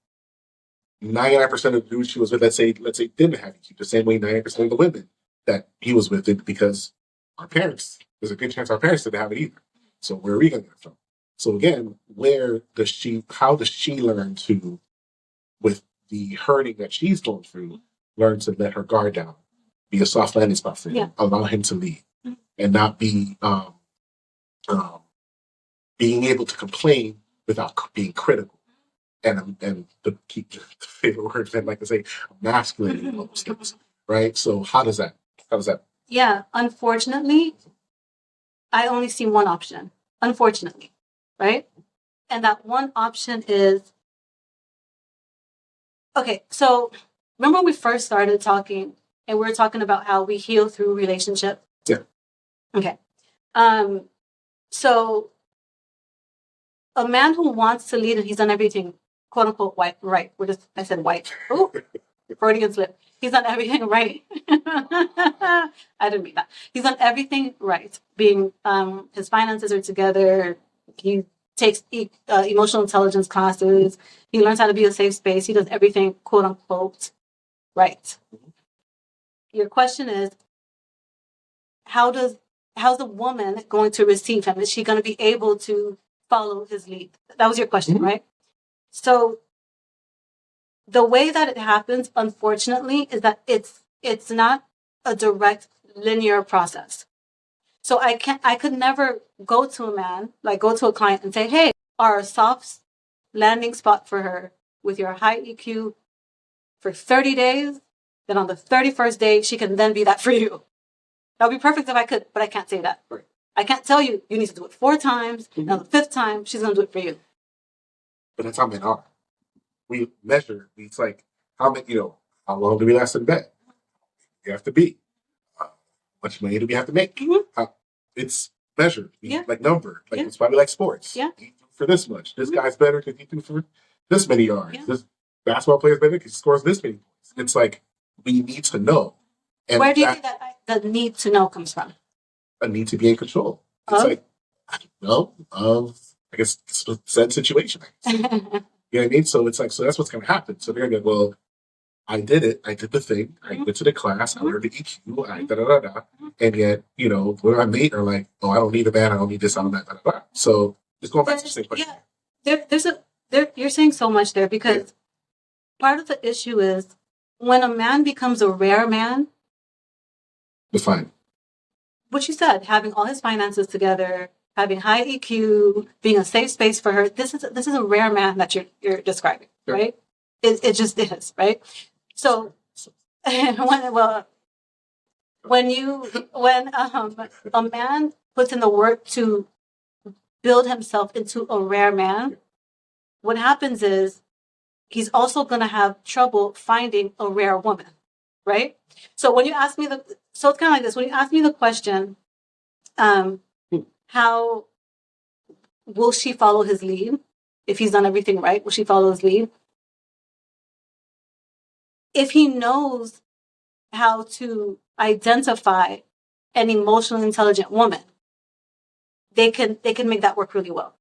99% of the dudes she was with, let's say, didn't have EQ. The same way 90% of the women that he was with it, because there's a good chance our parents didn't have it either. So where are we going to get it from? So again, how does she learn to, with the hurting that she's going through, learn to let her guard down, be a soft landing spot for him, allow him to lead, and not be being able to complain without being critical. And the favorite word I'd like to say, emasculating all those things, right? So how does that? Yeah, unfortunately, I only see one option. Unfortunately, right? And that one option is, okay, so remember when we first started talking and we were talking about how we heal through relationship? Yeah. Okay. So a man who wants to lead and he's done everything, quote unquote, right. I said white. Oh, Freudian slip. He's done everything right. I didn't mean that. He's done everything right. Being, his finances are together. He takes emotional intelligence classes. He learns how to be a safe space. He does everything, quote unquote, right. Your question is, how's the woman going to receive him? Is she going to be able to follow his lead? That was your question, right? So the way that it happens, unfortunately, is that it's not a direct linear process. So I could never go to a man, like go to a client and say, hey, our soft landing spot for her with your high EQ for 30 days, then on the 31st day, she can then be that for you. That would be perfect if I could, but I can't say that. Right. I can't tell you need to do it 4 times, and on the 5th time, she's going to do it for you. But that's how men are. We measure, it's like, how long do we last in bed? You have to be. How much money do we have to make? It's measured, like number. Like it's why we like sports. Yeah. You do for this much. This guy's better because he threw for this many yards. Yeah. This basketball player is better because he scores this many points. It's like we need to know. And where do you think that the need to know comes from? A need to be in control. It's like, I don't know, I guess said situation. You know what I mean? So it's like, so that's what's going to happen. So they're going to go, well, I did it. I did the thing. I went to the class. I learned the EQ. I da-da-da-da. And yet, when my mate are like, oh, I don't need a man. I don't need this. I don't that. Da-da-da. So Just going back to the same question. You're saying so much there because part of the issue is when a man becomes a rare man. Define. What you said, having all his finances together, having high EQ, being a safe space for her. This is a rare man that you're describing, right? It just is, right? So when a man puts in the work to build himself into a rare man, what happens is he's also going to have trouble finding a rare woman, right? So when you ask me so it's kind of like this. When you ask me the question, how will she follow his lead? If he's done everything right, will she follow his lead? If he knows how to identify an emotionally intelligent woman, they can make that work really well.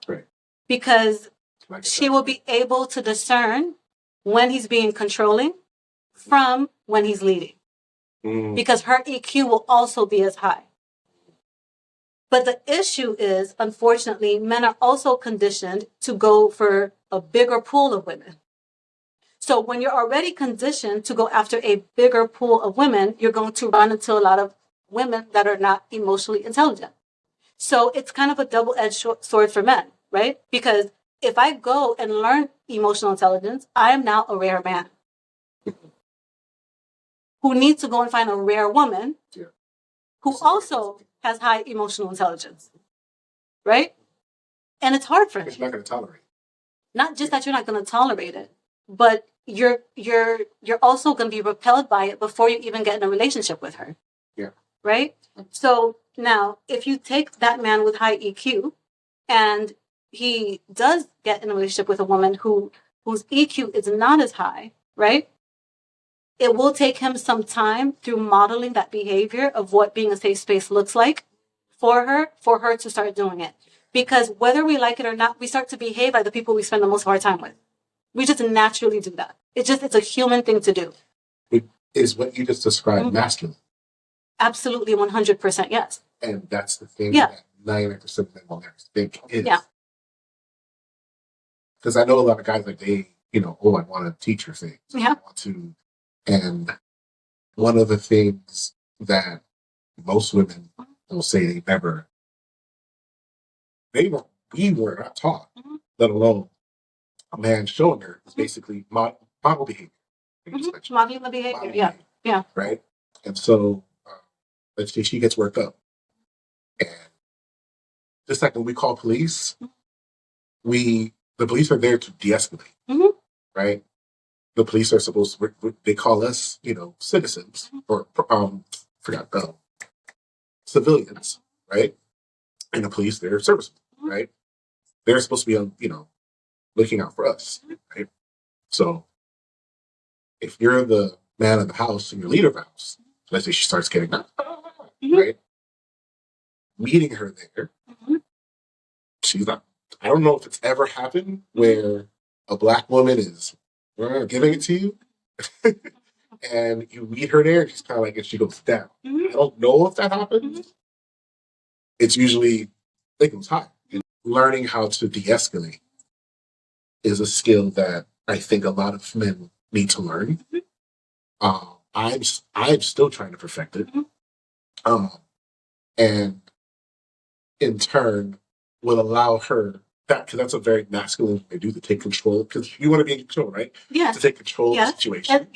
Right. Because she will be able to discern when he's being controlling from when he's leading. Because her EQ will also be as high. But the issue is, unfortunately, men are also conditioned to go for a bigger pool of women. So when you're already conditioned to go after a bigger pool of women, you're going to run into a lot of women that are not emotionally intelligent. So it's kind of a double-edged sword for men, right? Because if I go and learn emotional intelligence, I am now a rare man who needs to go and find a rare woman who also has high emotional intelligence, right? And it's hard for him. You're not going to tolerate it. Not just that you're not going to tolerate it, but you're also going to be repelled by it before you even get in a relationship with her. Yeah. Right? So now, if you take that man with high EQ and he does get in a relationship with a woman whose EQ is not as high, right? It will take him some time through modeling that behavior of what being a safe space looks like for her to start doing it. Because whether we like it or not, we start to behave like the people we spend the most of our time with. We just naturally do that. It's a human thing to do. It is what you just described masculine. Absolutely, 100%, yes. And that's the thing that 99% of men will never think is. Yeah. Because I know a lot of guys, like, they, I want to teach her things. Yeah. I want to. And one of the things that most women will say we were not taught, let alone a man showing her, is basically model behavior. Modeling the behavior, yeah. Right? And so, let's say she gets worked up. And just like when we call police, the police are there to de-escalate, right? The police are supposed to, they call us, citizens, or, civilians, right? And the police, they're serviceable, right? They're supposed to be, looking out for us, right? So if you're the man of the house and you're leader of the house, let's say she starts getting up, right? Meeting her there, she's not, I don't know if it's ever happened where a black woman is giving it to you and you meet her there and she's kind of like, and she goes down. I don't know if that happens. It's usually, it goes high. And learning how to de-escalate is a skill that I think a lot of men need to learn. I'm still trying to perfect it. And in turn will allow her because that's a very masculine thing to do, to take control, because you want to be in control, right? Yes. To take control of the situation.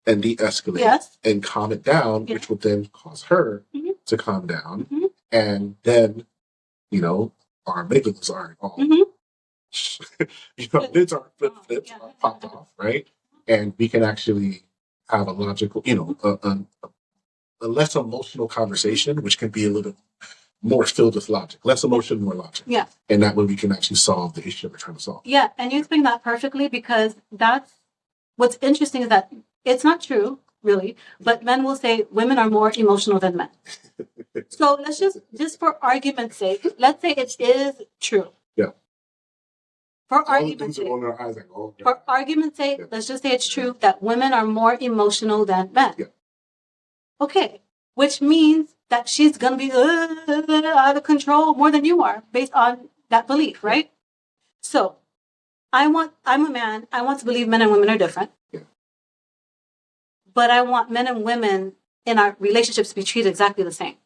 And de-escalate and calm it down, which would then cause her to calm down. And then, our amygdalas aren't all, lids aren't flipped, popped off, right? And we can actually have a logical, a less emotional conversation, which can be a little more filled with logic. Less emotion, more logic. Yeah. And that way we can actually solve the issue that we're trying to solve. Yeah, and you explain that perfectly, because that's what's interesting, is that it's not true, really, but men will say women are more emotional than men. So let's just for argument's sake, let's say it is true. Yeah. For argument's sake, let's just say it's true that women are more emotional than men. Yeah. Okay. which means that she's going to be out of control more than you are based on that belief, right? So I'm a man. I want to believe men and women are different. Yeah. But I want men and women in our relationships to be treated exactly the same.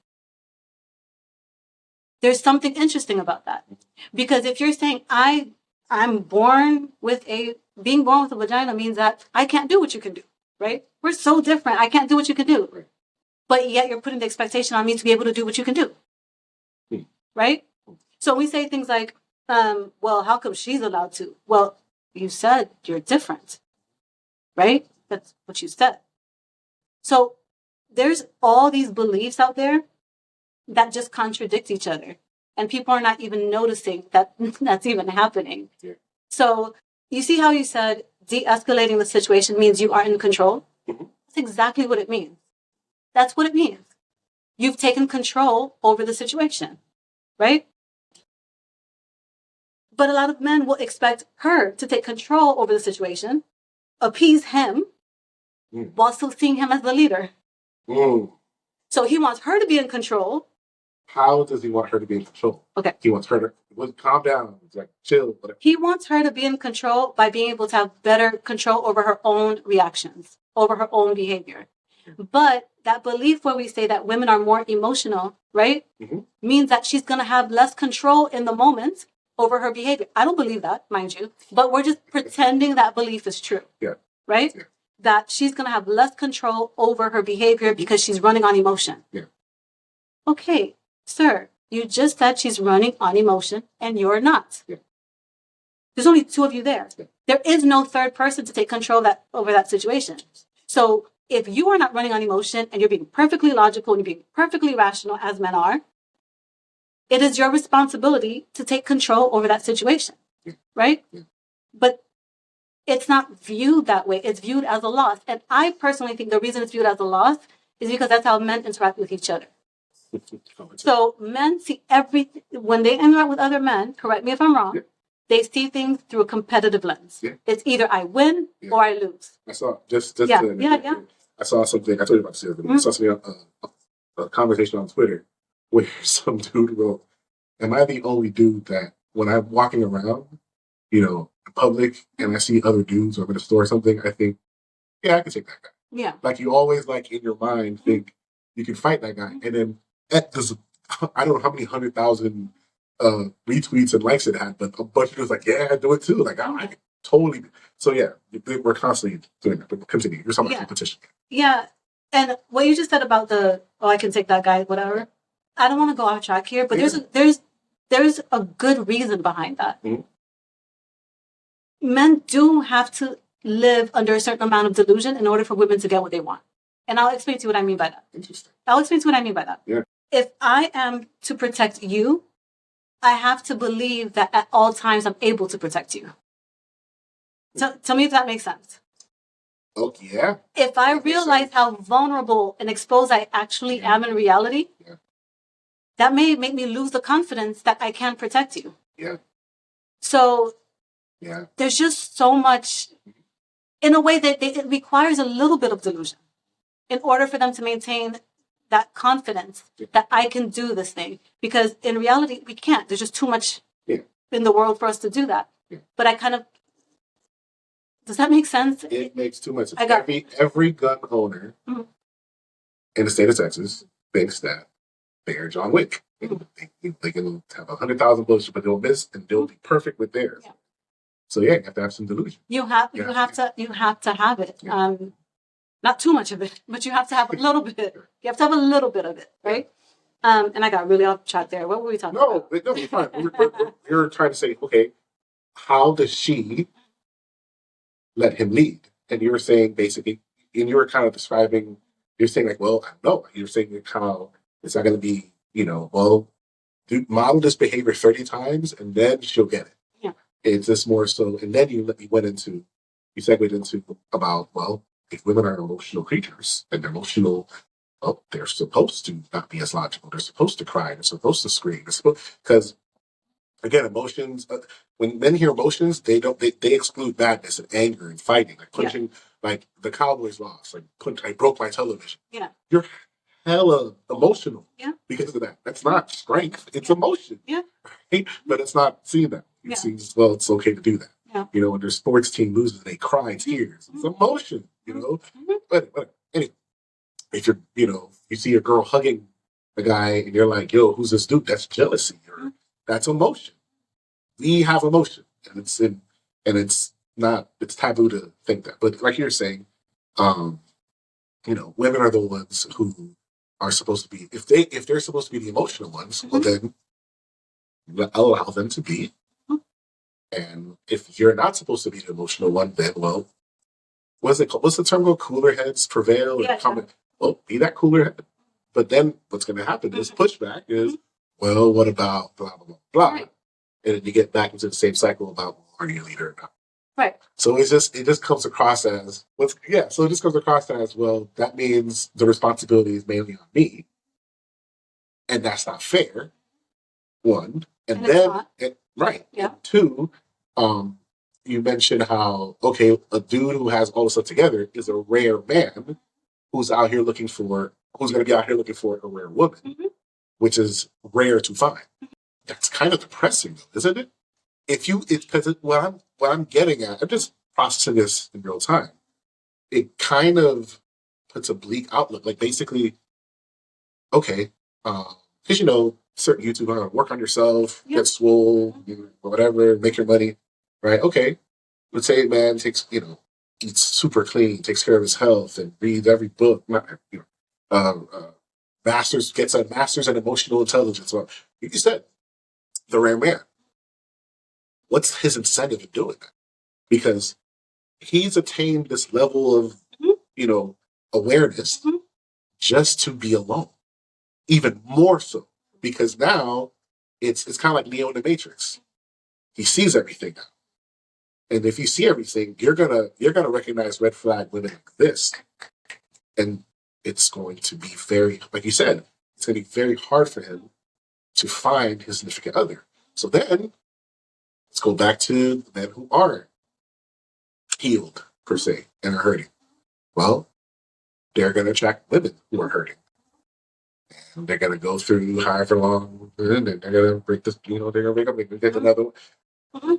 There's something interesting about that. Because if you're saying I'm born with being born with a vagina means that I can't do what you can do, right? We're so different. I can't do what you can do. Right. But yet you're putting the expectation on me to be able to do what you can do. Right? So we say things like, well, how come she's allowed to? Well, you said you're different, right? That's what you said. So there's all these beliefs out there that just contradict each other. And people are not even noticing that that's even happening. Yeah. So you see how you said de-escalating the situation means you are in control? Mm-hmm. That's exactly what it means. That's what it means. You've taken control over the situation, right? But a lot of men will expect her to take control over the situation, appease him, while still seeing him as the leader. So he wants her to be in control. How does he want her to be in control? Okay. He wants her to calm down, like chill, whatever. He wants her to be in control by being able to have better control over her own reactions, over her own behavior. But that belief where we say that women are more emotional, right, means that she's going to have less control in the moment over her behavior. I don't believe that, mind you, but we're just pretending that belief is true. Yeah. Right? Yeah. That she's going to have less control over her behavior because she's running on emotion. Yeah. Okay, sir, you just said she's running on emotion and you're not. Yeah. There's only two of you there. Yeah. There is no third person to take control over that situation. So if you are not running on emotion and you're being perfectly logical and you're being perfectly rational as men are, it is your responsibility to take control over that situation, right? Yeah. But it's not viewed that way. It's viewed as a loss. And I personally think the reason it's viewed as a loss is because that's how men interact with each other. So men see everything, when they interact with other men, correct me if I'm wrong, they see things through a competitive lens. Yeah. It's either I win or I lose. I saw I saw something. I told you about this. I saw something a conversation on Twitter where some dude wrote, "Am I the only dude that when I'm walking around, in public, and I see other dudes or I'm in a store or something, I think, yeah, I can take that guy." Yeah. Like you always in your mind think you can fight that guy, and then I don't know how many 100,000 retweets and likes it had, but a bunch of dudes yeah, I do it too. I can totally. So yeah, we're constantly doing that. But continue. You're talking about competition. Yeah, and what you just said about I can take that guy, whatever. I don't want to go off track here, but there's a good reason behind that. Mm-hmm. Men do have to live under a certain amount of delusion in order for women to get what they want. And I'll explain to you what I mean by that. Interesting. I'll explain to you what I mean by that. Yeah. If I am to protect you, I have to believe that at all times I'm able to protect you. Tell me if that makes sense. Oh, yeah. If I realize how vulnerable and exposed I actually am in reality, that may make me lose the confidence that I can protect you. Yeah. So there's just so much, in a way that it requires a little bit of delusion in order for them to maintain that confidence that I can do this thing. Because in reality, we can't. There's just too much in the world for us to do that. Yeah. But I kind of, does that make sense? It makes too much sense. Every gun owner in the state of Texas thinks that they are John Wick. They can have 100,000 bullets, but they'll miss and they'll be perfect with theirs. Yeah. So you have to have some delusion. You have to have it. Yeah. Not too much of it, but you have to have a little bit. You have to have a little bit of it, right? And I got really off track there. What were we talking about? No, it's fine. You're trying to say, okay, how does she let him lead? And you were saying basically, and you were kind of describing, you're saying no. You're saying how it's not going to be, model this behavior 30 times and then she'll get it. Yeah. It's just more so, and then you segued into about, if women are emotional creatures and they're emotional, they're supposed to not be as logical. They're supposed to cry. They're supposed to scream. Because, again, emotions, when men hear emotions, they exclude badness and anger and fighting, like punching, like the Cowboys lost, I broke my television. Yeah. You're hella emotional Yeah. because of that. That's not strength, it's emotion. Yeah. Right? But it's not seen that. It seems, well, it's okay to do that. Yeah. You know, when their sports team loses, they cry tears. It's emotion, you know? But anyway, if you're, you know, you see a girl hugging a guy and you're like, yo, who's this dude? That's jealousy, or that's emotion. We have emotion, and it's not, it's taboo to think that. But like you're saying, you know, women are the ones who are supposed to be, if they're supposed to be the emotional ones, well then allow them to be. And if you're not supposed to be the emotional one, then well, what's it called? What's the term called? Cooler heads prevail. Well, be that cooler head. But then what's going to happen is pushback is, well, what about blah blah blah blah, right. And then you get back into the same cycle about, well, are you a leader or not? Right. So it just comes across as So it just comes across as, well, that means the responsibility is mainly on me, and that's not fair. One, and then right. Yeah. And two, you mentioned how, okay, a dude who has all this stuff together is a rare man who's going to be out here looking for a rare woman, which is rare to find. That's kind of depressing, isn't it? Because what I'm getting at, I'm just processing this in real time. It kind of puts a bleak outlook. Like, basically, okay, because you know, certain YouTubers work on yourself, get swole, whatever, make your money, right? Okay, let's say a man takes, you know, eats super clean, takes care of his health, and reads every book. Gets a master's in emotional intelligence. Well, you said the rare man. What's his incentive in doing that? Because he's attained this level of, you know, awareness just to be alone. Even more so, because now it's kind of like Neo in the Matrix. He sees everything now, and if you see everything, you're gonna recognize red flag women like this, and it's going to be very, like you said, it's going to be very hard for him to find his significant other. So then, let's go back to the men who aren't healed per se and are hurting. Well, they're going to attract women who are hurting. And they're going to go through however long, and they're going to break this, you know, they're going to break up and get another one.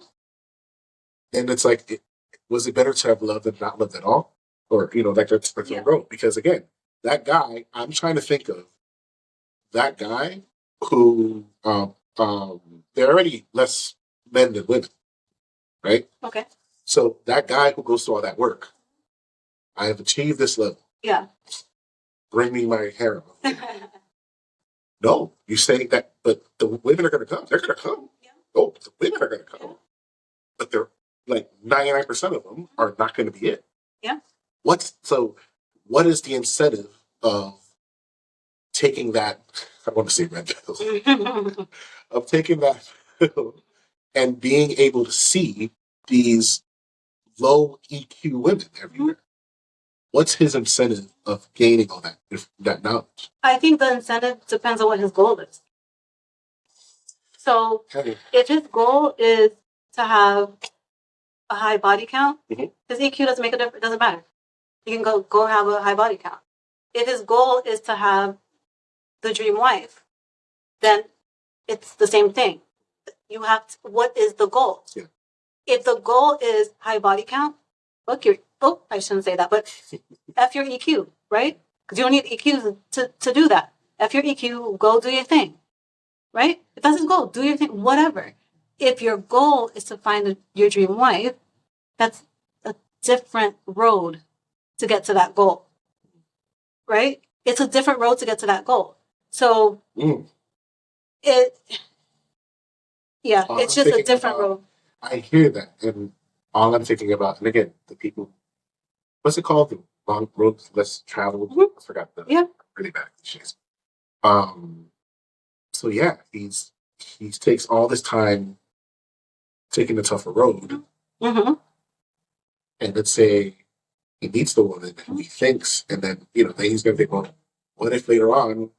And it's like, was it better to have loved than not loved at all? Or, you know, like that's the growth. Because again, that guy, I'm trying to think of that guy who, they're already less men than women, right? Okay. So that guy who goes through all that work, I have achieved this level. Yeah. Bring me my harem. No, you say that, but the women are going to come. They're going to come. Yeah. Oh, the women are going to come. Yeah. But they're like 99% of them are not going to be it. Yeah. What is the incentive of taking that, I want to say red pill, of taking that pill and being able to see these low EQ women everywhere? What's his incentive of gaining all that knowledge? I think the incentive depends on what his goal is. So if his goal is to have a high body count, his EQ doesn't make a difference. It doesn't matter. He can go have a high body count. If his goal is to have the dream wife, then it's the same thing. You have to, what is the goal? Yeah. If the goal is high body count, I shouldn't say that, but F your EQ, right? Because you don't need EQ to do that. F your EQ, go do your thing, right? If that's his goal, do your thing, whatever. If your goal is to find your dream wife, that's a different road to get to that goal, right? It's a different road to get to that goal. So it's just a different road. I hear that, and all I'm thinking about, and again, the people, what's it called? The long roads less traveled. I forgot the really bad cliches. So yeah, he takes all this time taking the tougher road, and let's say he meets the woman who he thinks, and then then he's gonna think, well, what if later on,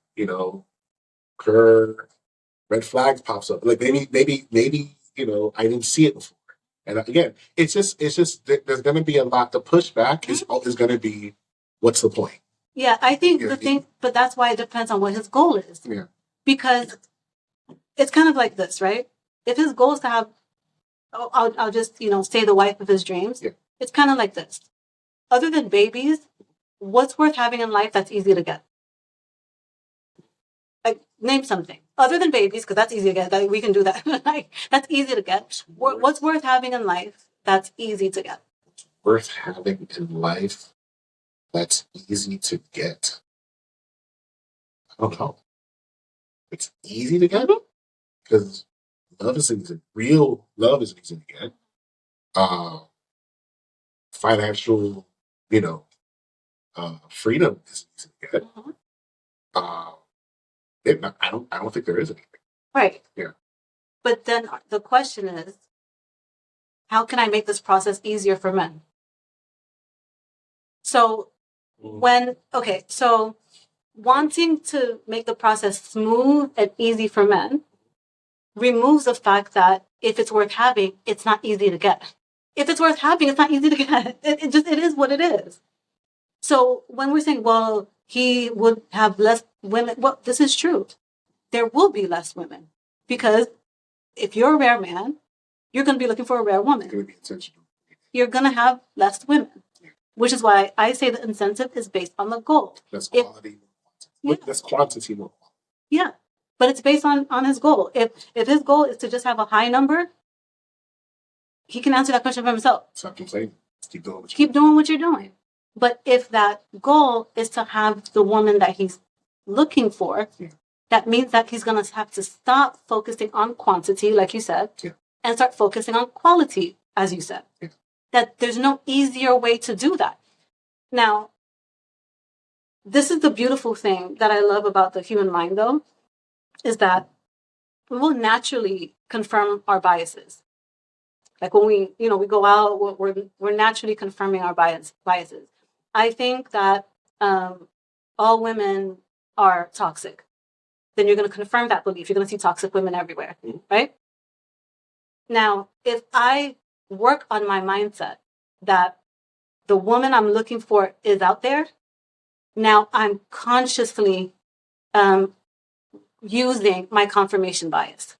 her red flags pops up? Like maybe I didn't see it before. And again, it's just there's going to be a lot. The pushback is going to be, what's the point? Yeah, I think Yeah, the thing, but that's why it depends on what his goal is. Yeah. Because it's kind of like this, right? If his goal is to have, I'll just, say the wife of his dreams. Yeah. It's kind of like this. Other than babies, what's worth having in life that's easy to get? Like, name something. Other than babies, because that's easy to get. That we can do that. Like, that's easy to get. What's worth having in life that's easy to get? Worth having in life that's easy to get. I don't know. It's easy to get because love is easy. Real love is easy to get. Financial, freedom is easy to get. I don't think there is anything. Right. Yeah. But then the question is, how can I make this process easier for men? So wanting to make the process smooth and easy for men removes the fact that if it's worth having, it's not easy to get. If it's worth having, it's not easy to get. It is what it is. So when we're saying, well, he would have less women, well, this is true. There will be less women because if you're a rare man, you're going to be looking for a rare woman. Going to be intentional. You're going to have less women, which is why I say the incentive is based on the goal. That's quality. That's quantity more. Yeah, but it's based on his goal. If his goal is to just have a high number, he can answer that question for himself. Stop complaining. Keep doing what you're doing. But if that goal is to have the woman that he's looking for, that means that he's going to have to stop focusing on quantity, like you said, and start focusing on quality, as you said. That there's no easier way to do that. Now, this is the beautiful thing that I love about the human mind, though, is that we will naturally confirm our biases. Like when we go out, we're naturally confirming our biases. I think that all women are toxic. Then you're going to confirm that belief. You're going to see toxic women everywhere, right? Now, if I work on my mindset that the woman I'm looking for is out there, now I'm consciously using my confirmation bias.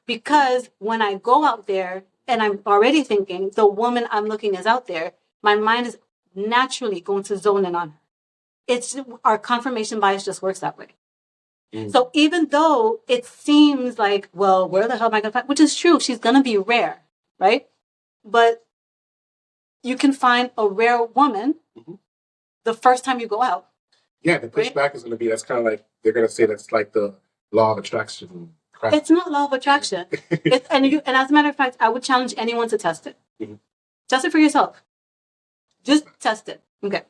Because when I go out there and I'm already thinking the woman I'm looking is out there, my mind is naturally going to zone in on her. It's our confirmation bias just works that way. So even though it seems like, well, where the hell am I going to find? Which is true. She's going to be rare, right? But you can find a rare woman the first time you go out. Yeah, the pushback is going to be, that's kind of like, they're going to say that's like the law of attraction. Crap. It's not law of attraction. And as a matter of fact, I would challenge anyone to test it. Test it for yourself. Just test it. Okay.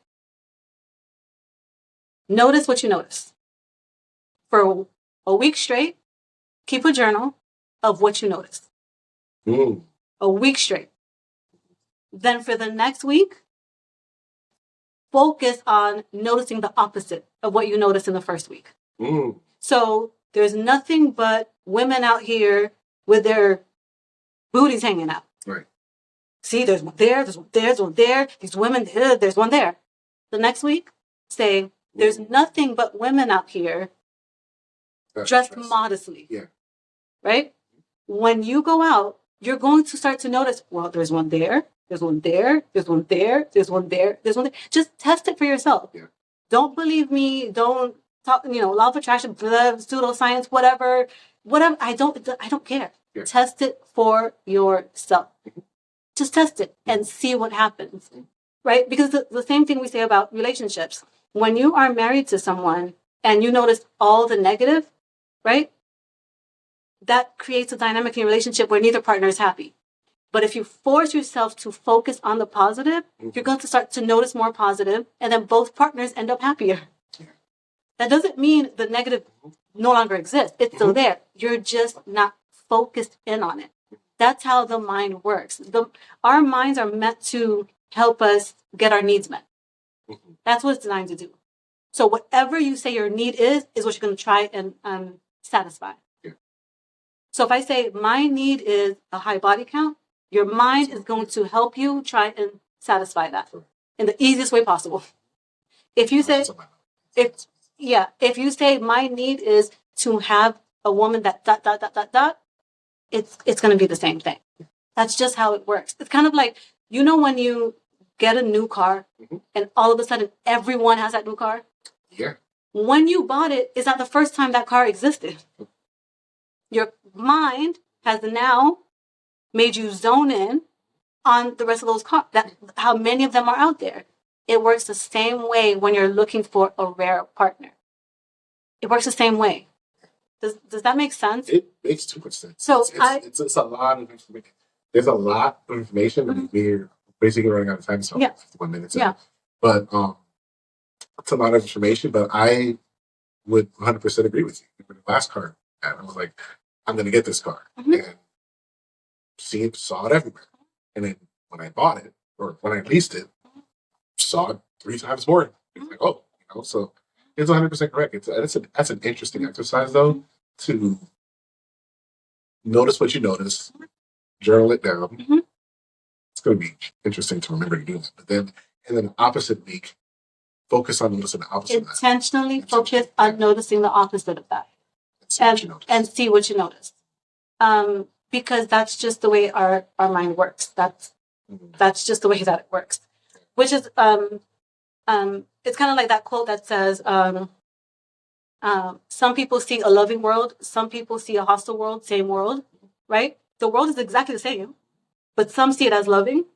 Notice what you notice. For a week straight, keep a journal of what you notice. A week straight. Then for the next week, focus on noticing the opposite of what you noticed in the first week. So there's nothing but women out here with their booties hanging out. Right. See, there's one there, there's one there, there's one there. These women, there's one there. The next week, say, there's nothing but women out here dressed modestly. Yeah. Right? When you go out, you're going to start to notice, well, there's one there, there's one there, there's one there, there's one there, there's one there. Just test it for yourself. Yeah. Don't believe me. Don't talk, law of attraction, pseudoscience, whatever. I don't care. Yeah. Test it for yourself. Just test it and see what happens. Right? Because the same thing we say about relationships. When you are married to someone and you notice all the negative, right? That creates a dynamic in your relationship where neither partner is happy. But if you force yourself to focus on the positive, you're going to start to notice more positive, and then both partners end up happier. That doesn't mean the negative no longer exists. It's still there. You're just not focused in on it. That's how the mind works. Our minds are meant to help us get our needs met. That's what it's designed to do. So whatever you say your need is what you're going to try and satisfy. Yeah. So if I say my need is a high body count, your mind is going to help you try and satisfy that in the easiest way possible. If you say, if you say my need is to have a woman that dot dot dot dot dot, it's going to be the same thing. That's just how it works. It's kind of like, when you get a new car and all of a sudden everyone has that new car. Yeah. When you bought it, is not the first time that car existed. Your mind has now made you zone in on the rest of those cars, how many of them are out there. It works the same way when you're looking for a rare partner. It works the same way. Does that make sense? It makes too much sense. So it's a lot of information. There's a lot of information, and we're basically running out of time. So 51 minutes. Yeah. But it's a lot of information. But I would 100% agree with you. With the last car, I was like, I'm going to get this car, and saw it everywhere. And then when I bought it, or when I leased it, saw it 3 times more. It's like, oh, so it's 100% correct. That's an interesting exercise, though, to notice what you notice, journal it down. It's going to be interesting to remember to do that. But then, and then the opposite week, focus on noticing the opposite. Intentionally focus on noticing the opposite of that, and see what you notice. Because that's just the way our mind works. That's just the way that it works. Which is it's kind of like that quote that says, some people see a loving world, some people see a hostile world, same world, right? The world is exactly the same, but some see it as loving,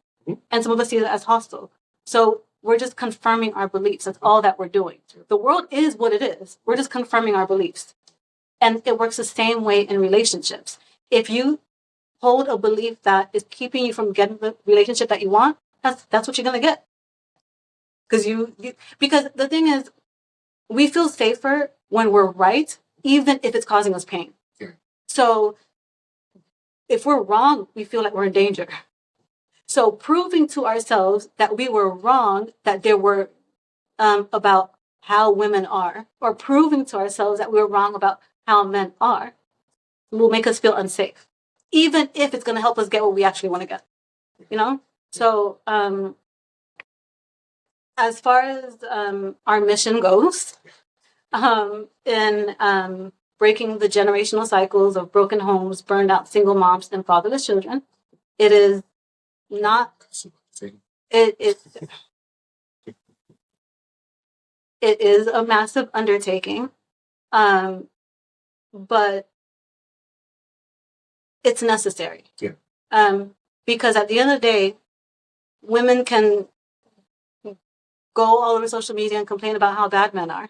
and some of us see it as hostile. So we're just confirming our beliefs. That's all that we're doing. The world is what it is. We're just confirming our beliefs. And it works the same way in relationships. If you hold a belief that is keeping you from getting the relationship that you want, that's what you're going to get. Because the thing is, we feel safer when we're right, even if it's causing us pain. Yeah. So if we're wrong, we feel like we're in danger. So proving to ourselves that we were wrong, that there were about how women are, or proving to ourselves that we were wrong about how men are, will make us feel unsafe, even if it's going to help us get what we actually want to get. So as far as our mission goes, in breaking the generational cycles of broken homes, burned out single moms, and fatherless children, it is not. It is a massive undertaking, but it's necessary. Yeah. Because at the end of the day, women can go all over social media and complain about how bad men are,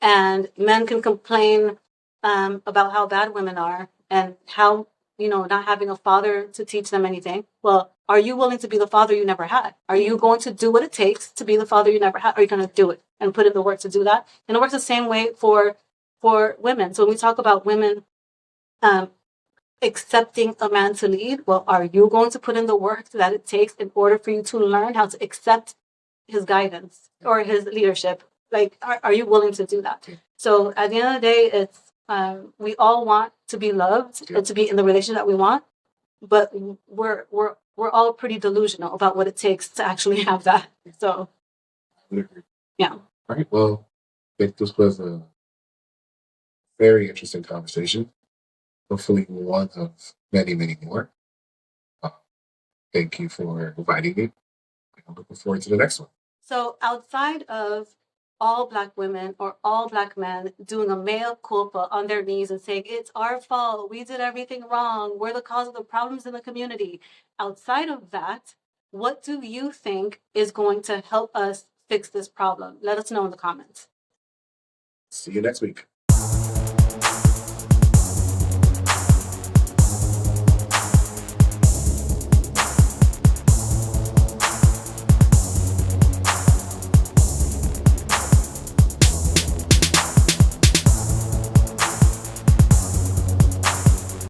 and men can complain about how bad women are and how not having a father to teach them anything. Well, are you willing to be the father you never had? Are you going to do what it takes to be the father you never had? Are you going to do it and put in the work to do that? And it works the same way for women. So when we talk about women accepting a man to lead, well, are you going to put in the work that it takes in order for you to learn how to accept his guidance or his leadership? Like, are you willing to do that? So at the end of the day, it's we all want to be loved and to be in the relationship that we want, but we're all pretty delusional about what it takes to actually have that. So, yeah. All right. Well, I think this was a very interesting conversation. Hopefully, one of many, many more. Thank you for inviting me. I'm looking forward to the next one. So, outside of all Black women or all Black men doing a mea culpa on their knees and saying, it's our fault, we did everything wrong, we're the cause of the problems in the community. Outside of that, what do you think is going to help us fix this problem? Let us know in the comments. See you next week.